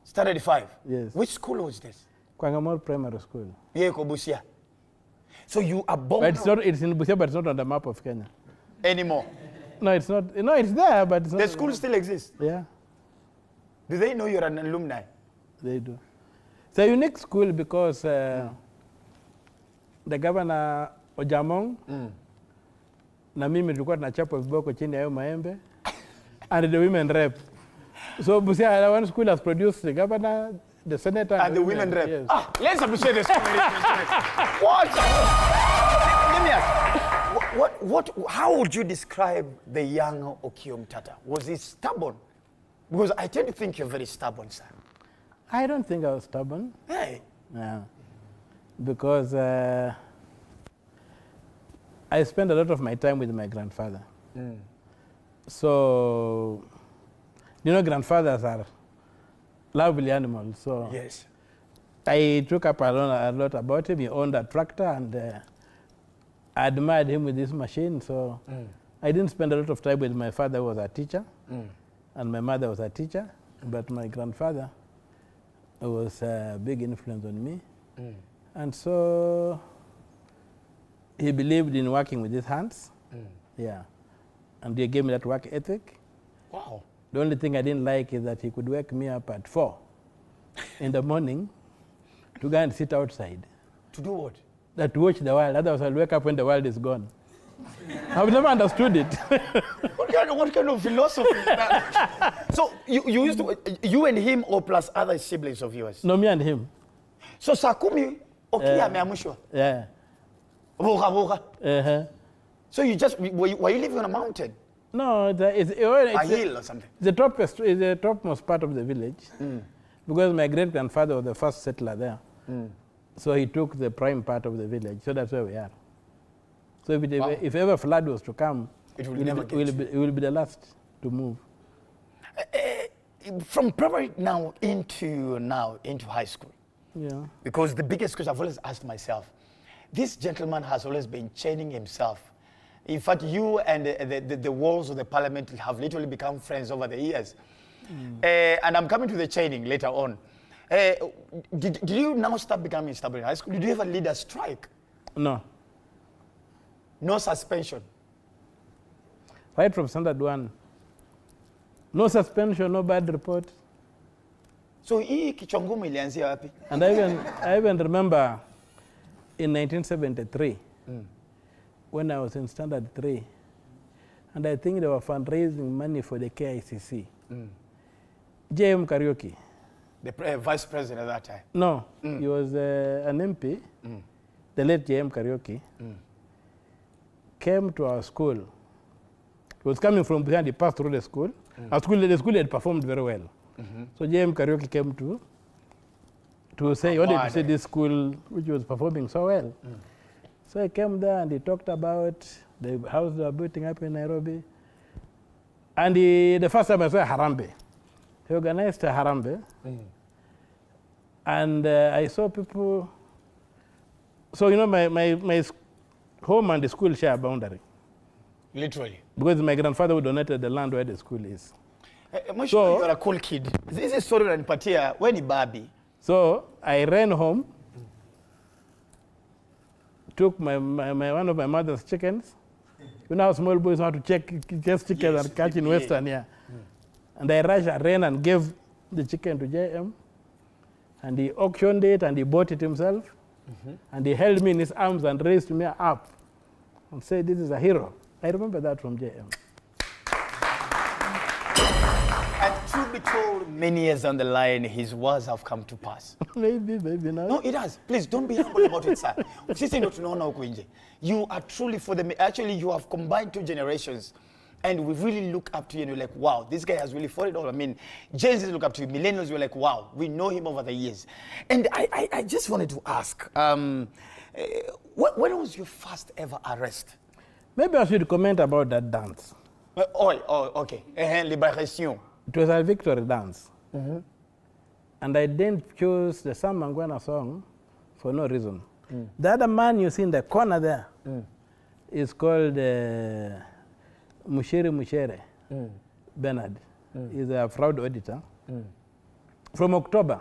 Standard 5? Yes. Which school was this? Kwangamore Primary School. Yeah, Busia. So you are born... But it's in Busia, but it's not on the map of Kenya. Anymore? No, it's not. No, it's there, but it's not. The school still exists? Yeah. Do they know you're an alumni? They do. It's a unique school because the governor Ojamong na mimi tulikuwa tunachapwa viboko chini ya hayo maembe and the women rep. So Busia, one school has produced the governor, the senator, and the women rep. Yes. Let's appreciate the school. What? Let me ask. How would you describe the young Okiyah Omtatah? Was he stubborn? Because I tend to think you're very stubborn, sir. I don't think I was stubborn. Hey. Yeah. Because I spent a lot of my time with my grandfather. So, you know, grandfathers are lovely animals. So yes. I took up a lot about him. He owned a tractor, and I admired him with this machine. So I didn't spend a lot of time with my father, who was a teacher, and my mother was a teacher. But my grandfather was a big influence on me. And so he believed in working with his hands. Yeah. And he gave me that work ethic. Wow. The only thing I didn't like is that he could wake me up at 4 in the morning to go and sit outside. To do what? To watch the world. Otherwise, I'll wake up when the world is gone. I've never understood it. What kind of philosophy is that? So you used to, you and him or plus other siblings of yours? No, me and him. So Sakumi, Okiyah ameamshwa? Yeah. So you just, were you living on a mountain? No, it's a hill or something? The topmost part of the village. Because my great-grandfather was the first settler there. So he took the prime part of the village. So that's where we are. So if ever flood was to come, it will be the last to move. From primary now into high school. Yeah. Because the biggest question I've always asked myself, this gentleman has always been chaining himself. In fact, you and the walls of the parliament have literally become friends over the years. And I'm coming to the chaining later on. Did you now start becoming stubborn in high school? Did you ever lead a strike? No. No suspension? Right from standard 1. No suspension, no bad report. So hii kichwa ngumu ilianzia wapi? And I even remember in 1973 when I was in standard 3, and I think they were fundraising money for the KICC. J.M. Kariuki. The vice president at that time? No, he was an MP, the late J.M. Kariuki, came to our school. He was coming from behind, he passed through the school. The school had performed very well. So J.M. Kariuki came to say, he wanted to see this school which was performing so well. So he came there and he talked about the house they were building up in Nairobi. And the first time I saw Harambe, he organized a Harambe. And I saw people So, you know, my home and the school share a boundary. Literally. Because my grandfather who donated the land where the school is. So, you're a cool kid. This is story in Patia, when he baby. So I ran home, took one of my mother's chickens. You know how small boys know how to chase chickens and catch in Western, yeah. And I ran and gave the chicken to JM. And he auctioned it and he bought it himself. And he held me in his arms and raised me up and said, this is a hero. I remember that from JM. And truth be told, many years down the line, his words have come to pass. Maybe not. No, it has. Please, don't be humble about it, sir. You are truly for them. Actually, you have combined two generations. And we really look up to you and you're like, wow, this guy has really fought it all. I mean, Gen Z look up to you. Millennials were like, wow, we know him over the years. And I just wanted to ask, when was your first ever arrest? Maybe I should comment about that dance. Okay. Liberation. It was a victory dance. And I didn't choose the Sam Mangwana song for no reason. The other man you see in the corner there is called Mushere Bernard. He's a fraud auditor. From October,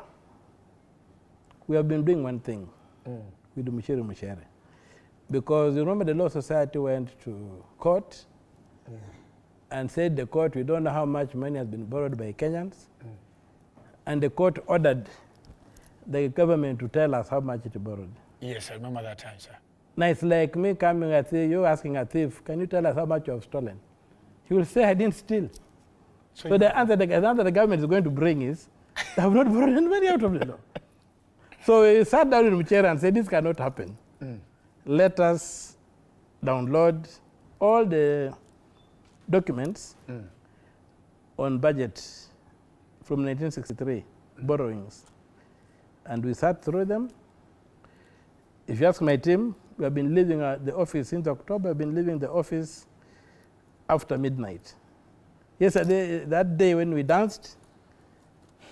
we have been doing one thing with Mushere. Because you remember the Law Society went to court and said the court, we don't know how much money has been borrowed by Kenyans. And the court ordered the government to tell us how much it borrowed. Yes, I remember that time, sir. Now it's like me coming at you asking a thief, can you tell us how much you have stolen? He will say, I didn't steal. So the answer the government is going to bring is, I have not borrowed any money out of the law. So he sat down in the chair and said, this cannot happen. Let us download all the documents on budget from 1963, borrowings. And we sat through them. If you ask my team, we have been leaving the office since October. I've been leaving the office after midnight. Yesterday, that day when we danced,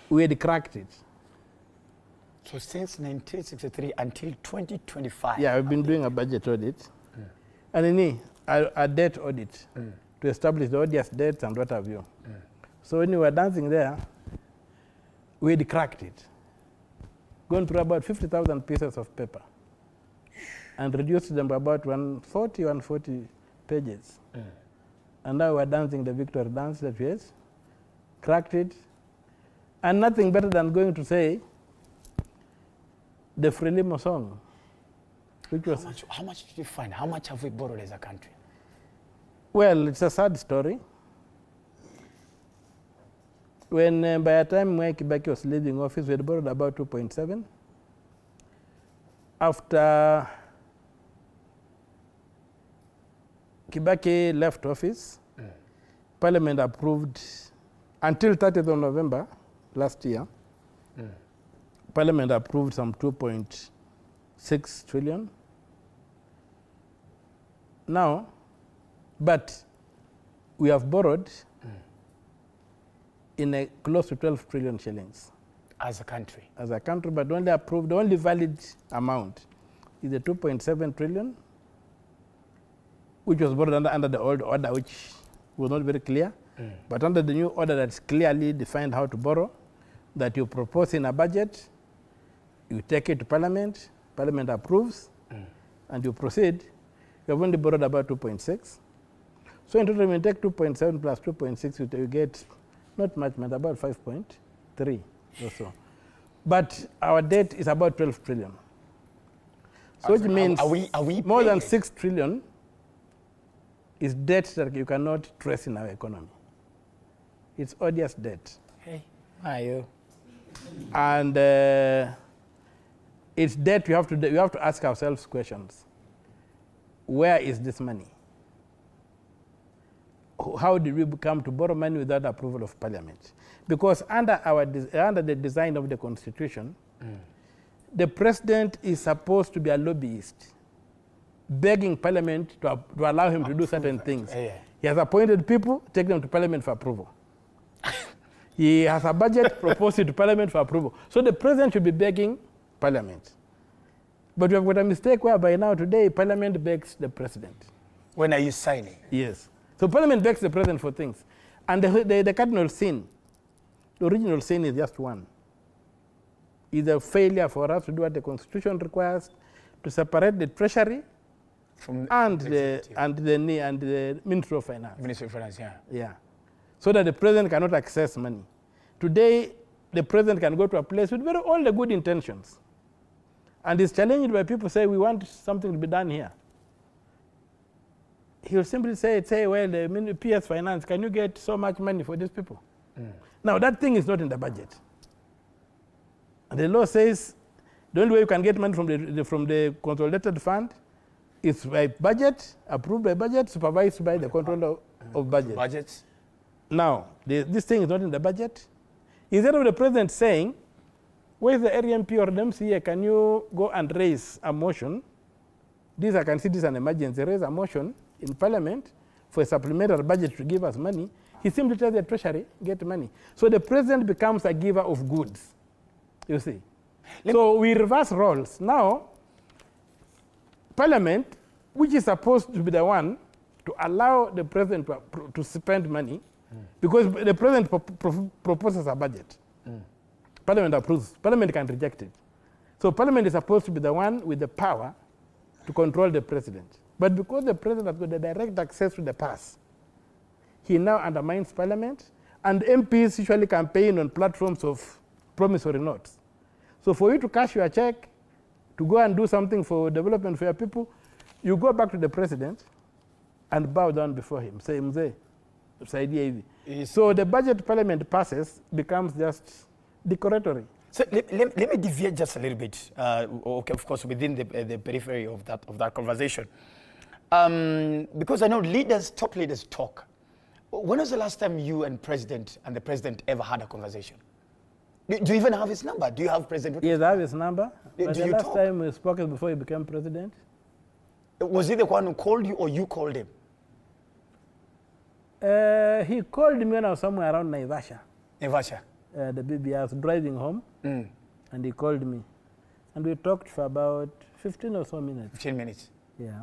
we had cracked it. So since 1963 until 2025? Yeah, we've been doing a budget audit. And a debt audit to establish the odious debts and what have you. So when we were dancing there, we had cracked it. Gone through about 50,000 pieces of paper and reduced them by about 140 pages. And now we're dancing the victory dance that we cracked it. And nothing better than going to say the Frelimo song. Which was how much did you find? How much have we borrowed as a country? Well, it's a sad story. When by the time Mwai Kibaki was leaving office, we had borrowed about 2.7. After Kibaki left office, Parliament approved, until 30th of November last year, Parliament approved some 2.6 trillion. Now, but we have borrowed in a close to 12 trillion shillings. As a country? As a country, but only approved, the only valid amount is the 2.7 trillion, which was borrowed under the old order, which was not very clear. But under the new order that's clearly defined how to borrow, that you propose in a budget, you take it to Parliament, Parliament approves, and you proceed. You have only borrowed about 2.6. So in total, when you take 2.7 plus 2.6, you get not much, but about 5.3 or so. But our debt is about 12 trillion. So which means are we more than 6 trillion is debt that you cannot trace in our economy. It's odious debt. Hey, are you? And it's debt we have to ask ourselves questions. Where is this money? How did we come to borrow money without approval of Parliament? Because under the design of the Constitution, the President is supposed to be a lobbyist, begging Parliament to allow him to do certain things. He has appointed people, take them to Parliament for approval. He has a budget, propose it to Parliament for approval. So the President should be begging Parliament. But we have got a mistake whereby now today Parliament begs the president. When are you signing? Yes. So Parliament begs the president for things. And the cardinal sin, the original sin is just one. Is a failure for us to do what the Constitution requires, to separate the Treasury and the Ministry of Finance. Ministry of Finance, yeah. Yeah. So that the president cannot access money. Today, the president can go to a place with all the good intentions. And is challenged by people say, we want something to be done here. He will simply say, well, the PS Finance, can you get so much money for these people? Now, that thing is not in the budget. And the law says the only way you can get money from the consolidated fund is by budget, approved by budget, supervised by the controller of budget. Budgets. Now, this thing is not in the budget. Instead of the president saying, where's the RMP or the MCA, can you go and raise a motion? This, I can see this is an emergency, raise a motion in Parliament for a supplementary budget to give us money. He simply tells the Treasury, get money. So the president becomes a giver of goods, you see. So we reverse roles. Now, Parliament, which is supposed to be the one to allow the president to spend money, because the president proposes a budget. Parliament approves. Parliament can reject it. So Parliament is supposed to be the one with the power to control the president. But because the president has got the direct access to the purse, he now undermines Parliament, and MPs usually campaign on platforms of promissory notes. So for you to cash your check, to go and do something for development for your people, you go back to the president and bow down before him. Say, Mzee, so the budget Parliament passes becomes just decoratory. So let me deviate just a little bit, okay, of course, within the periphery of that conversation. Because I know top leaders talk. When was the last time you and the president ever had a conversation? Do you even have his number? Do you have President? Yes, I have his number. But Do the you last talk? time we spoke is before he became president. Was he the one who called you or you called him? He called me when I was somewhere around Naivasha. Naivasha? The baby, I was driving home, and he called me. And we talked for about 15 or so minutes. 15 minutes? Yeah.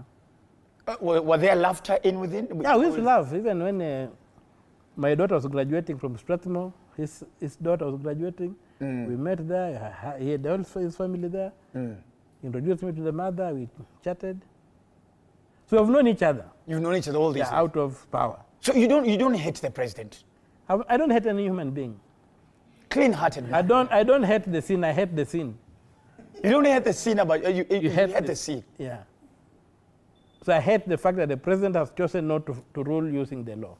Were there laughter in within? Yeah, we used to laugh. Even when my daughter was graduating from Strathmore, his daughter was graduating, we met there. He had also his family there. He introduced me to the mother, we chatted. So we've known each other. You've known each other all these years? Out of power. So you don't hate the president? I don't hate any human being. Clean-hearted man. I don't hate the sin, I hate the sin. You don't hate the sin, but you hate the sin. Yeah. So I hate the fact that the president has chosen not to rule using the law.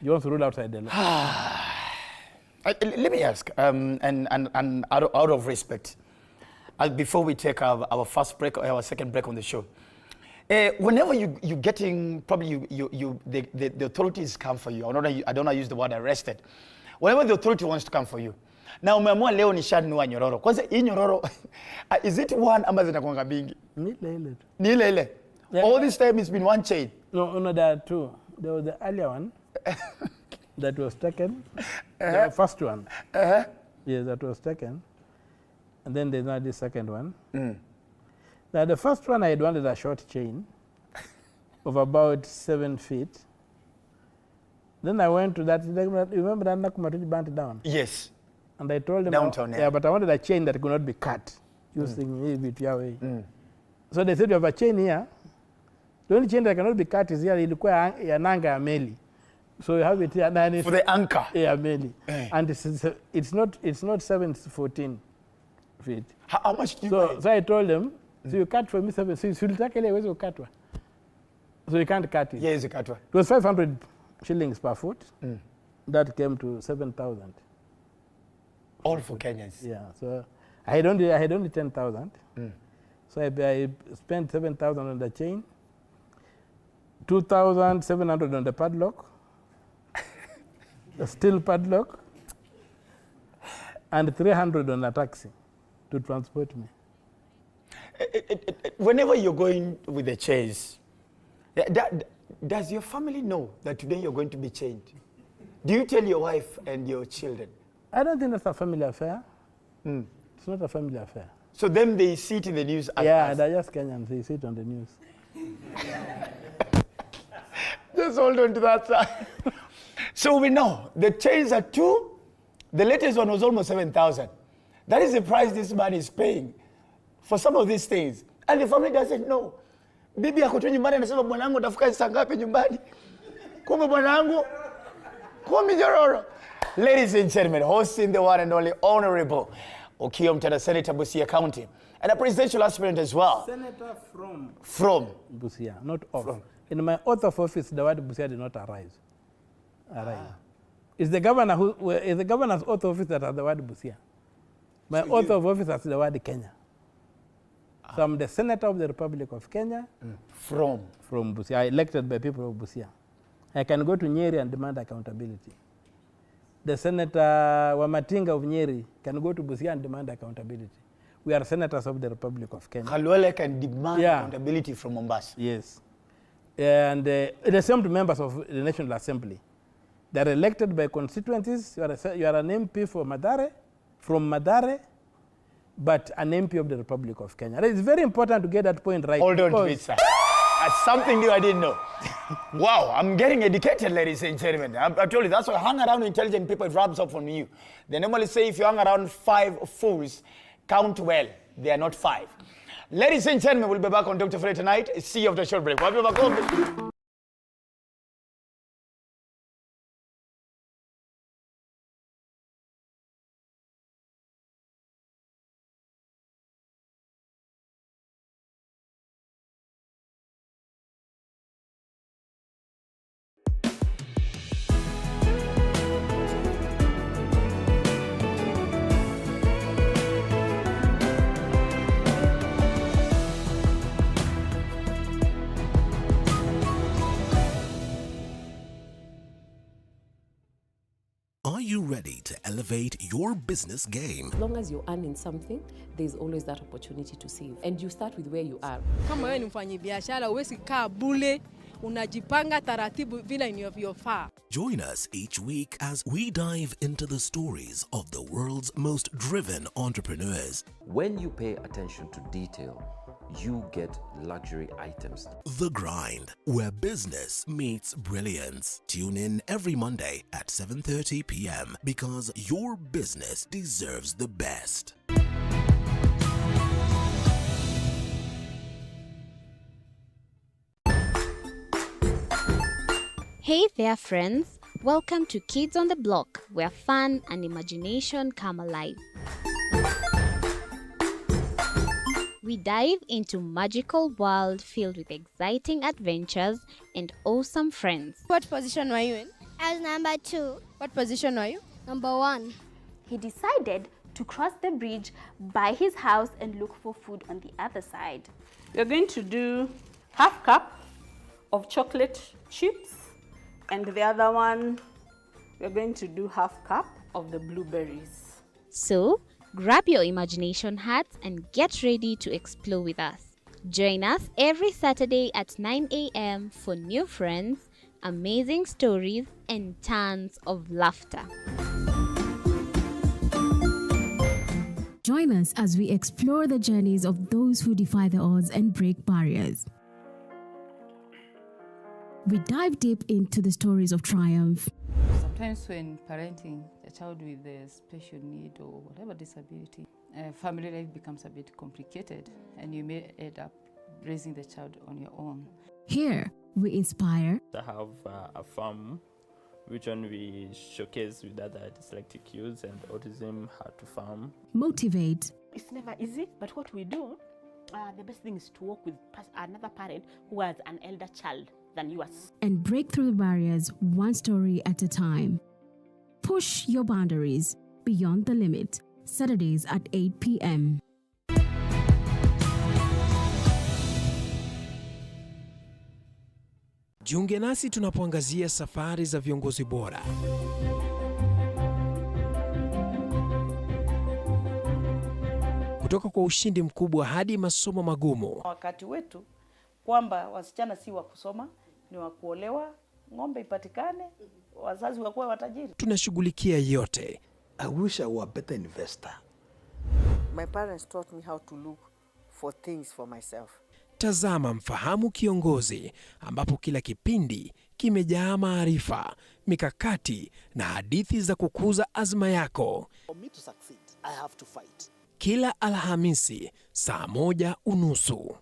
He wants to rule outside the law. Let me ask, and out of respect, before we take our first break or our second break on the show, whenever you're getting, probably the authorities come for you, I don't use the word arrested. Whenever the authority wants to come for you. Now, umeamua leo nishanunua nyororo. Kwanza hii nyororo, is it one ama zinakuanga mingi? Ni ile. Ni ile. Yeah. All this time it's been one chain? No, there are two. There was the earlier one that was taken, the first one. Yes, that was taken. And then there's now the second one. Now, the first one I had wanted a short chain of about 7 feet. Then I went to that, remember that Nakumatuji burnt down? Yes. And I told them, downtown, yeah, but I wanted a chain that could not be cut using Yahweh. So they said, you have a chain here. The only chain that cannot be cut is here, ilikuwa ya nanga ya meli. So you have it here. For the anchor? Yeah, meli. And it's not 714 feet. How much do you buy? So I told them, so you cut for me 7, so you cut one. So you can't cut it. Yes, you cut one. It was 500 shillings per foot. That came to 7,000. All for Kenyans? Yeah, so I had only 10,000. So I spent 7,000 on the chain, 2,700 on the padlock, the steel padlock, and 300 on a taxi to transport me. Whenever you're going with the chains, does your family know that today you're going to be chained? Do you tell your wife and your children? I don't think that's a family affair. It's not a family affair. So them, they see it in the news as Yeah, us. they're just Kenyans. They see it on the news. Just hold on to that side. So we know the chains are 2. The latest one was almost 7,000. That is the price this man is paying for some of these things. And the family doesn't know. Bibi yako tu nyumbani anasema bwanangu utafika saa ngapi nyumbani? Kumbe bwanangu kumi jororo. Ladies and gentlemen, hosting the one and only Honorable Okiyah Omtatah, Senator Busia County, and a presidential aspirant as well. Senator From Busia, not of. From. In my oath of office, the word Busia did not arise. It's the governor it's the governor's oath of office that has the word Busia. My oath of office has the word Kenya. So I'm the Senator of the Republic of Kenya. From Busia, elected by people of Busia. I can go to Nyeri and demand accountability. The Senator Wamatinga of Nyeri can go to Busia and demand accountability. We are senators of the Republic of Kenya. Khalwale can demand accountability from Mombasa. Yes. And the same members of the National Assembly. They are elected by constituencies. You are an MP from Madare, but an MP of the Republic of Kenya. It's very important to get that point right. Hold on to it, sir. That's something new I didn't know. Wow, I'm getting educated, ladies and gentlemen. I told you, that's why hang around with intelligent people, it rubs off on you. They normally say if you hang around 5 fools, count well. They are not 5. Ladies and gentlemen, we'll be back on Dr. Fred tonight. See you after a short break. We'll be back home. Are you ready to elevate your business game? As long as you're earning something, there's always that opportunity to save. And you start with where you are. Kama wewe ni mfanyabiashara, huwezi kaa bure, unajipanga taratibu vile inavyofaa. Join us each week as we dive into the stories of the world's most driven entrepreneurs. When you pay attention to detail, you get luxury items. The Grind, where business meets brilliance. Tune in every Monday at 7:30 p.m. because your business deserves the best. Hey there, friends. Welcome to Kids on the Block, where fun and imagination come alive. We dive into magical world filled with exciting adventures and awesome friends. What position were you in? I was number 2. What position were you? Number 1. He decided to cross the bridge by his house and look for food on the other side. We're going to do 1/2 cup of chocolate chips, and the other one, we're going to do 1/2 cup of the blueberries. So, grab your imagination hats and get ready to explore with us. Join us every Saturday at 9 a.m. for new friends, amazing stories, and tons of laughter. Join us as we explore the journeys of those who defy the odds and break barriers. We dive deep into the stories of triumph. Sometimes when parenting a child with a special need or whatever disability, family life becomes a bit complicated and you may end up raising the child on your own. Here, we inspire. I have a farm which one we showcase with other dyslexic youths and autism how to farm. Motivate. It's never easy, but what we do, the best thing is to work with another parent who has an elder child than yours. And break through the barriers one story at a time. Push your boundaries beyond the limit. Saturdays at 8 p.m. Jiunge nasi tunapoangazia safari za viongozi bora. Kutoka kwa ushindi mkubwa hadi masomo magumu. Wakati wetu kwamba wasichana si wa kusoma, ni wa kuolewa, ng'ombe ipatikane, wazazi wakuwe watajiri. Tunashughulikia yote. I wish I were a better investor. My parents taught me how to look for things for myself. Tazama Mfahamu Kiongozi, ambapo kila kipindi kimejaa maarifa, mikakati na hadithi za kukuza azma yako. For me to succeed, I have to fight. Kila Alhamisi saa 1:30.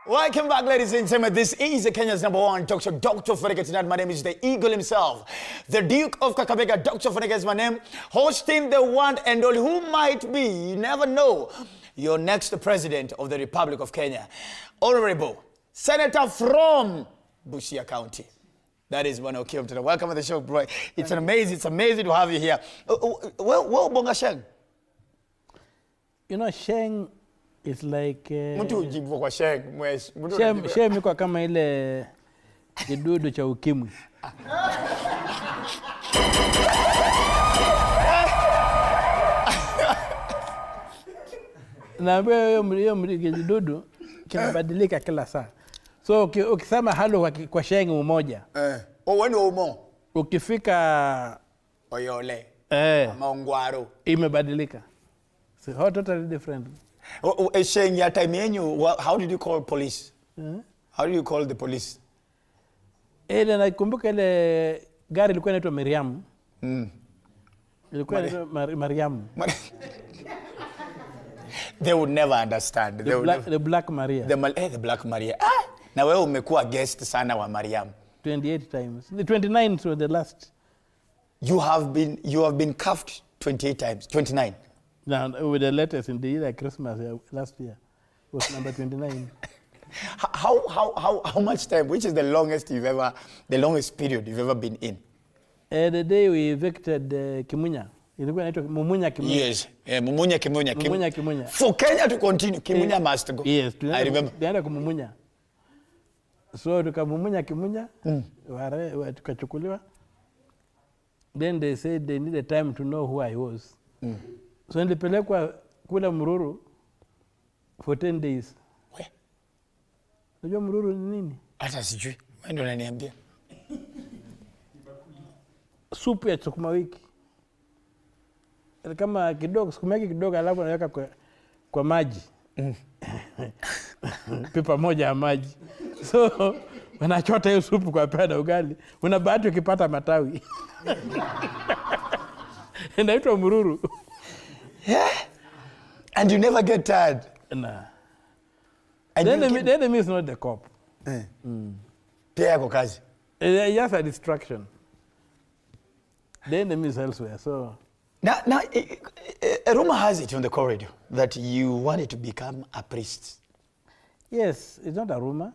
Welcome back, ladies and gentlemen. This is Kenya's #1 talk show, Dr. Ofweneke. Tonight, my name is the Eagle himself, the Duke of Kakamega. Dr. Ofweneke is my name. Hosting the one and only, who might be, you never know, your next president of the Republic of Kenya. Honorable Senator from Busia County. That is one Okiyah Omtatah. Welcome to the show, bro. It's amazing to have you here. Well, Bonga Sheng. You know, Sheng is like mtu ujibu kwa Sheng. Sheng iko kama ile kidudu cha ukimwi. Na hiyo kidudu kinabadilika kila saa. So ukisema halo kwa Sheng mmoja. Wewe umo. Ukifika Oyole. Maongwaro. Imebadilika. So how totally different. Sheng ya time yenyu, how did you call police? How do you call the police? Ile nakumbuka ile gari ilikuwa inaitwa Miriam. Ilikuwa inaitwa Mariam. They would never understand. The Black Maria. The Black Maria. Na wewe umekuwa guest sana wa Mariam. 28 times. The 29 was the last. You have been cuffed 28 times. 29. Now, with the letters in the year Christmas last year was number 29. How much time? Which is the longest period you've ever been in? The day we evicted Kimunya. Ilikuwa inaitwa Mumunya Kimunya. Yes, Mumunya Kimunya. For Kenya to continue, Kimunya must go. Yes, I remember. Tunaenda kumumunya. So tukamumunya Kimunya, tukachukuliwa. Then they said they needed time to know who I was. So nilipelekwa kula Mururu for 10 days. We? Unajua Mururu ni nini? Hata sijui. Wewe ndio unaniambia. Supu ya sukuma wiki. Kama kidogo, sukuma wiki kidogo alafu unaweka kwa maji. Pipa moja ya maji. So wanachota hiyo supu kwa peda ugali. Unabahati ukipata matawi. Inaitwa Mururu. Yeah? And you never get tired? Nah. And the enemy is not the cop. Pia yako kazi? Just a distraction. The enemy is elsewhere, so... Now, a rumor has it on the corridor that you wanted to become a priest. Yes, it's not a rumor.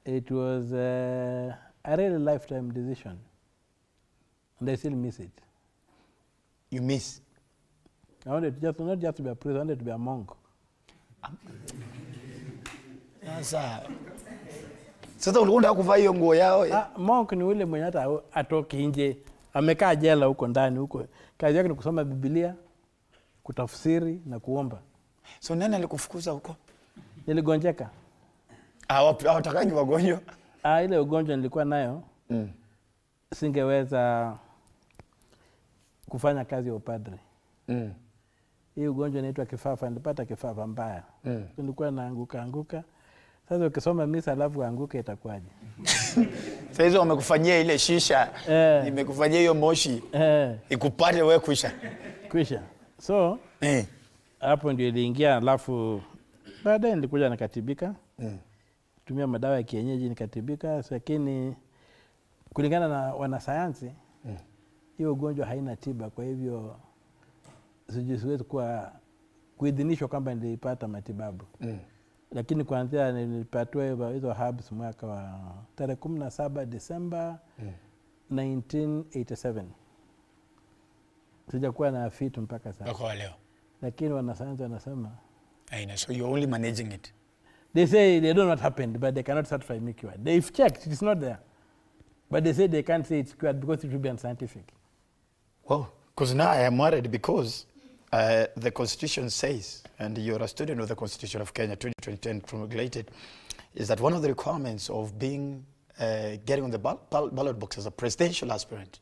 It was a really lifetime decision. And I still miss it. You miss? I wanted not just to be a priest, I wanted to be a monk. Sasa ulikuwa unataka kuvaa hiyo nguo yao? Monk ni ule mwenye hata atoki nje, amekaa jela huko ndani huko. Kazi yake ni kusoma Biblia, kutafsiri na kuomba. So nani alikufukuza huko? Niligonjeka. Hawatakangi wagonjwa? Ile ugonjwa nilikuwa nayo, singeweza kufanya kazi ya upadre. Hii ugonjwa inaitwa kifafa, nilipata kifafa mbaya. Nilikuwa naanguka. Sasa ukisoma misa alafu anguke itakuwaje? Sasa hizo wamekufanyia ile shisha, imekufanyia hiyo moshi, ikupate wewe kwisha. So, hapo ndio iliingia, alafu baadaye nilikuja nikatibika. Tumia madawa ya kienyeji nikatibika, lakini kulingana na wanasayansi, hiyo ugonjwa haina tiba, kwa hivyo siwezi kuidhinishwa kwamba nilipata matibabu. Lakini kuanzia nilipatiwa hizo herbs mwaka wa tarehe 17 Disemba 1987. Sijakuwa na fit mpaka sasa. Kwa leo. Lakini wanasayansi wanasema, so you're only managing it. They say they don't know what happened, but they cannot certify me cured. They've checked, it's not there. But they say they can't say it's cured because it will be unscientific. Well, because now I am worried because the Constitution says, and you're a student of the Constitution of Kenya 2010 promulgated, is that one of the requirements of being getting on the ballot box as a presidential aspirant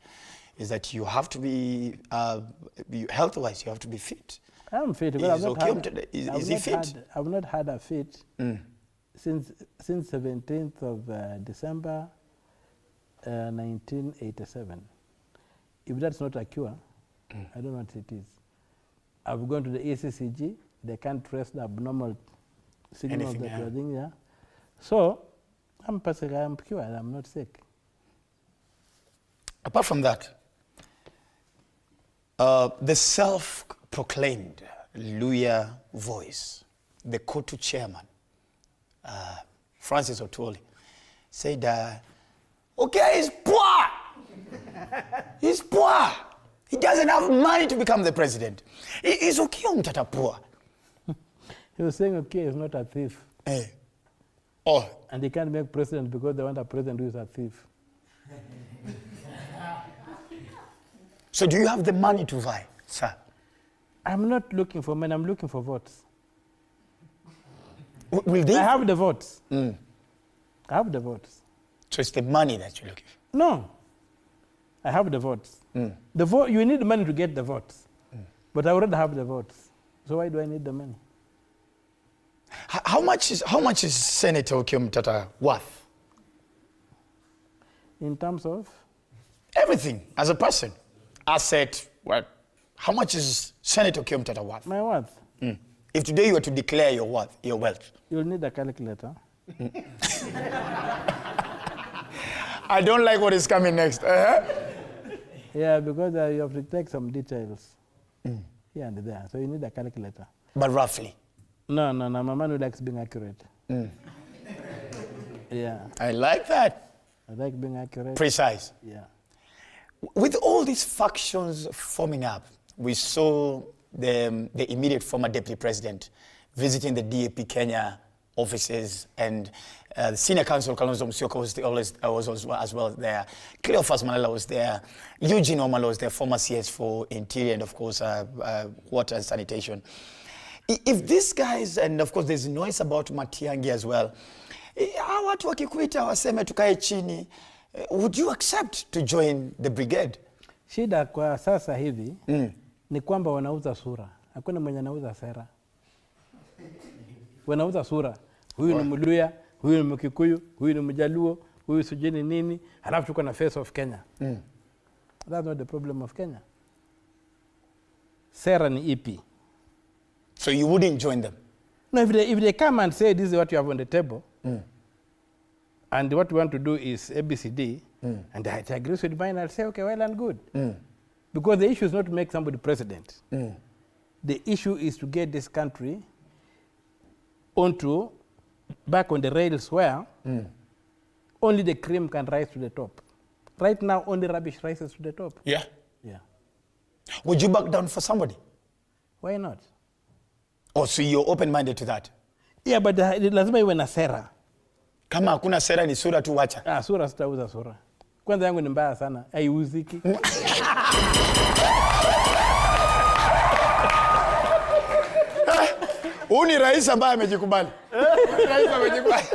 is that you have to be health-wise, you have to be fit. I'm fit. Is he fit? I've not had a fit since 17th of December 1987. If that's not a cure, I don't know what it is. I've gone to the ECCG. They can't trace the abnormal signals that you're doing there. So, I'm cured. I'm not sick. Apart from that, the self-proclaimed Luya voice, the Kotu chairman, Francis Otwoli, said, Okiyah is poor. He's poor. He doesn't have money to become the president. Is Okiyah Omtatah poor? He was saying Okiyah is not a thief. And they can't make president because they want a president who is a thief. So do you have the money to vie, sir? I'm not looking for money, I'm looking for votes. Will they? I have the votes. I have the votes. So it's the money that you're looking for? No. I have the votes. The vote, you need the money to get the votes. But I already have the votes. So why do I need the money? How much is Senator Okiyah Omtatah worth? In terms of? Everything, as a person. Asset, what? How much is Senator Okiyah Omtatah worth? My worth? If today you were to declare your wealth. You'll need a calculator. I don't like what is coming next. Yeah, because you have to take some details here and there. So you need a calculator. But roughly? No, my man who likes being accurate. Yeah. I like that. I like being accurate. Precise. Yeah. With all these factions forming up, we saw the immediate former deputy president visiting the DAP Kenya offices, and the senior counsel, Kalonzo Musyoka, was as well there. Cleophas Malala was there. Eugene Omalo was there, former CS for Interior, and of course, Water and Sanitation. If these guys, and of course there's noise about Matiang'i as well, watu wakikuita waseme tukae chini, would you accept to join the brigade? Shida kwa sasa hivi ni kwamba wanauza sura. Hakuna mwenye anauza sera. Wanauza sura. Huyu ni Mluya, huyu ni Mkikuyu, huyu ni Mjaluo, huyu sijini nini, halafu tuko na face of Kenya. That's not the problem of Kenya. Sera ni ipi? So you wouldn't join them? No, if they come and say this is what you have on the table, and what we want to do is ABCD, and I agree with mine, I'll say, okay, well and good. Because the issue is not to make somebody president. The issue is to get this country back on the rails where only the cream can rise to the top. Right now, only rubbish rises to the top. Yeah. Yeah. Would you back down for somebody? Why not? Oh, so you're open-minded to that? Yeah, but lazima iwe na sera. Kama hakuna sera ni sura tu wacha. Sura sitauza sura. Kwanza yangu ni mbaya sana. Haiuziki. Huyu ni rais ambaye amejikubali. Rais amejikubali.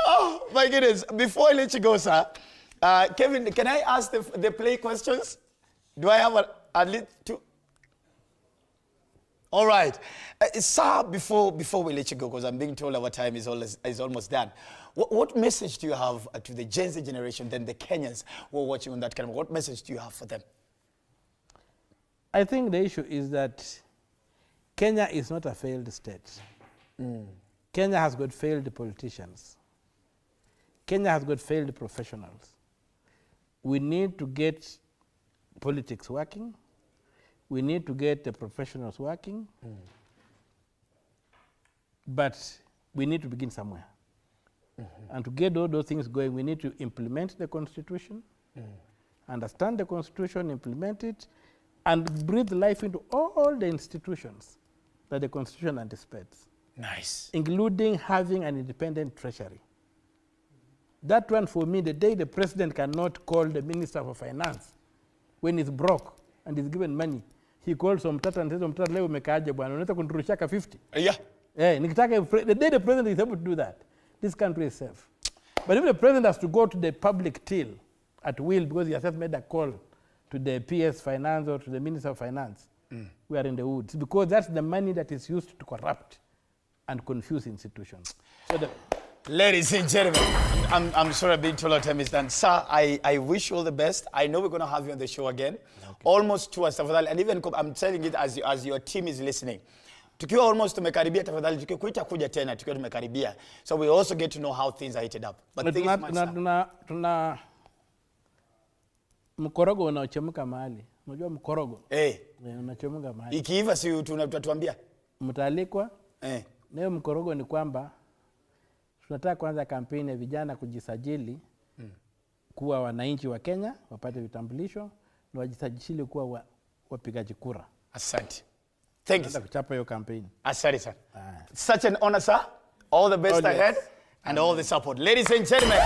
Oh, my goodness. Before I let you go, sir, Kevin, can I ask the play questions? Do I have at least two? All right. Sir, before we let you go, because I'm being told our time is almost done, what message do you have to the Gen Z generation, then the Kenyans who are watching on that camera? What message do you have for them? I think the issue is that Kenya is not a failed state. Kenya has got failed politicians. Kenya has got failed professionals. We need to get politics working. We need to get the professionals working. But we need to begin somewhere. And to get all those things going, we need to implement the Constitution, understand the Constitution, implement it, and breathe life into all the institutions that the Constitution anticipates. Nice. Including having an independent treasury. That one, for me, the day the president cannot call the Minister for Finance when he's broke and he's given money, he calls Omtatah and says, Omtatah, leo umekaaje bwana, unaweza kunirushaka 50? Yeah. The day the president is able to do that, this country is safe. But if the president has to go to the public till at will because he has just made a call to the PS Finance or to the Minister of Finance, we are in the woods. Because that's the money that is used to corrupt and confuse institutions. So ladies and gentlemen, I'm sorry I'm being told our time is done. Sir, I wish you all the best. I know we're going to have you on the show again. Okay. Almost 2 hours, tafadhali. And even I'm telling it as your team is listening. Tukiwa almost tumekaribia, tafadhali, tukikuita kuja tena, tukiwa tumekaribia. So we also get to know how things are heated up. But tuna mkorogo unaochemka mahali. Unajua mkorogo? Unachemka mahali. Ikiiva si tunatuambia? Mtaalikwa. Leo mkorogo ni kwamba tunataka kuanza kampeni ya vijana kujisajili kuwa wananchi wa Kenya, wapate vitambulisho na wajisajili kuwa wapigaji kura. Asante. Thank you. Kuchapa hiyo campaign. Asante sir. Such an honor, sir. All the best ahead and all the support. Ladies and gentlemen,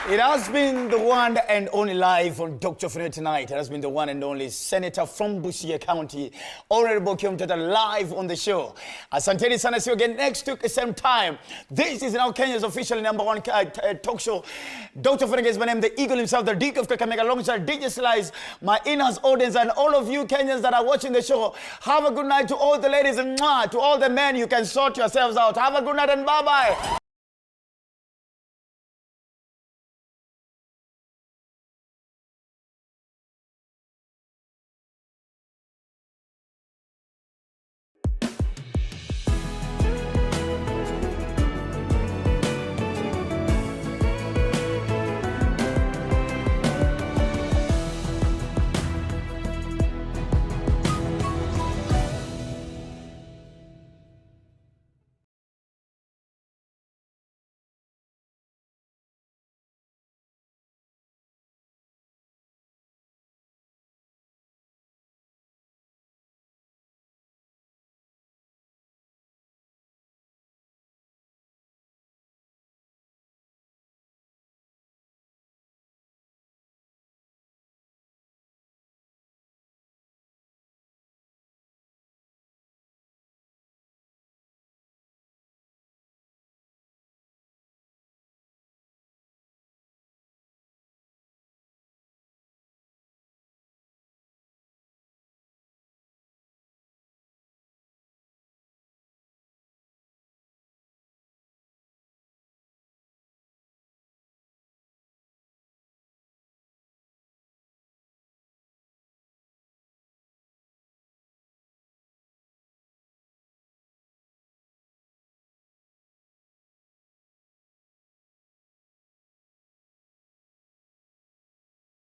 it has been the one and only live on Dr. Ofweneke tonight. It has been the one and only Senator from Busia County, Honorable Okiyah Omtatah, live on the show. Asanteni sana, see you again next week, same time. This is now Kenya's official #1 talk show. Dr. Ofweneke is my name, the eagle himself, the Duke of Kakamega, alongside DJ Slice, my in-house audience, and all of you Kenyans that are watching the show. Have a good night to all the ladies and to all the men. You can sort yourselves out. Have a good night and bye-bye.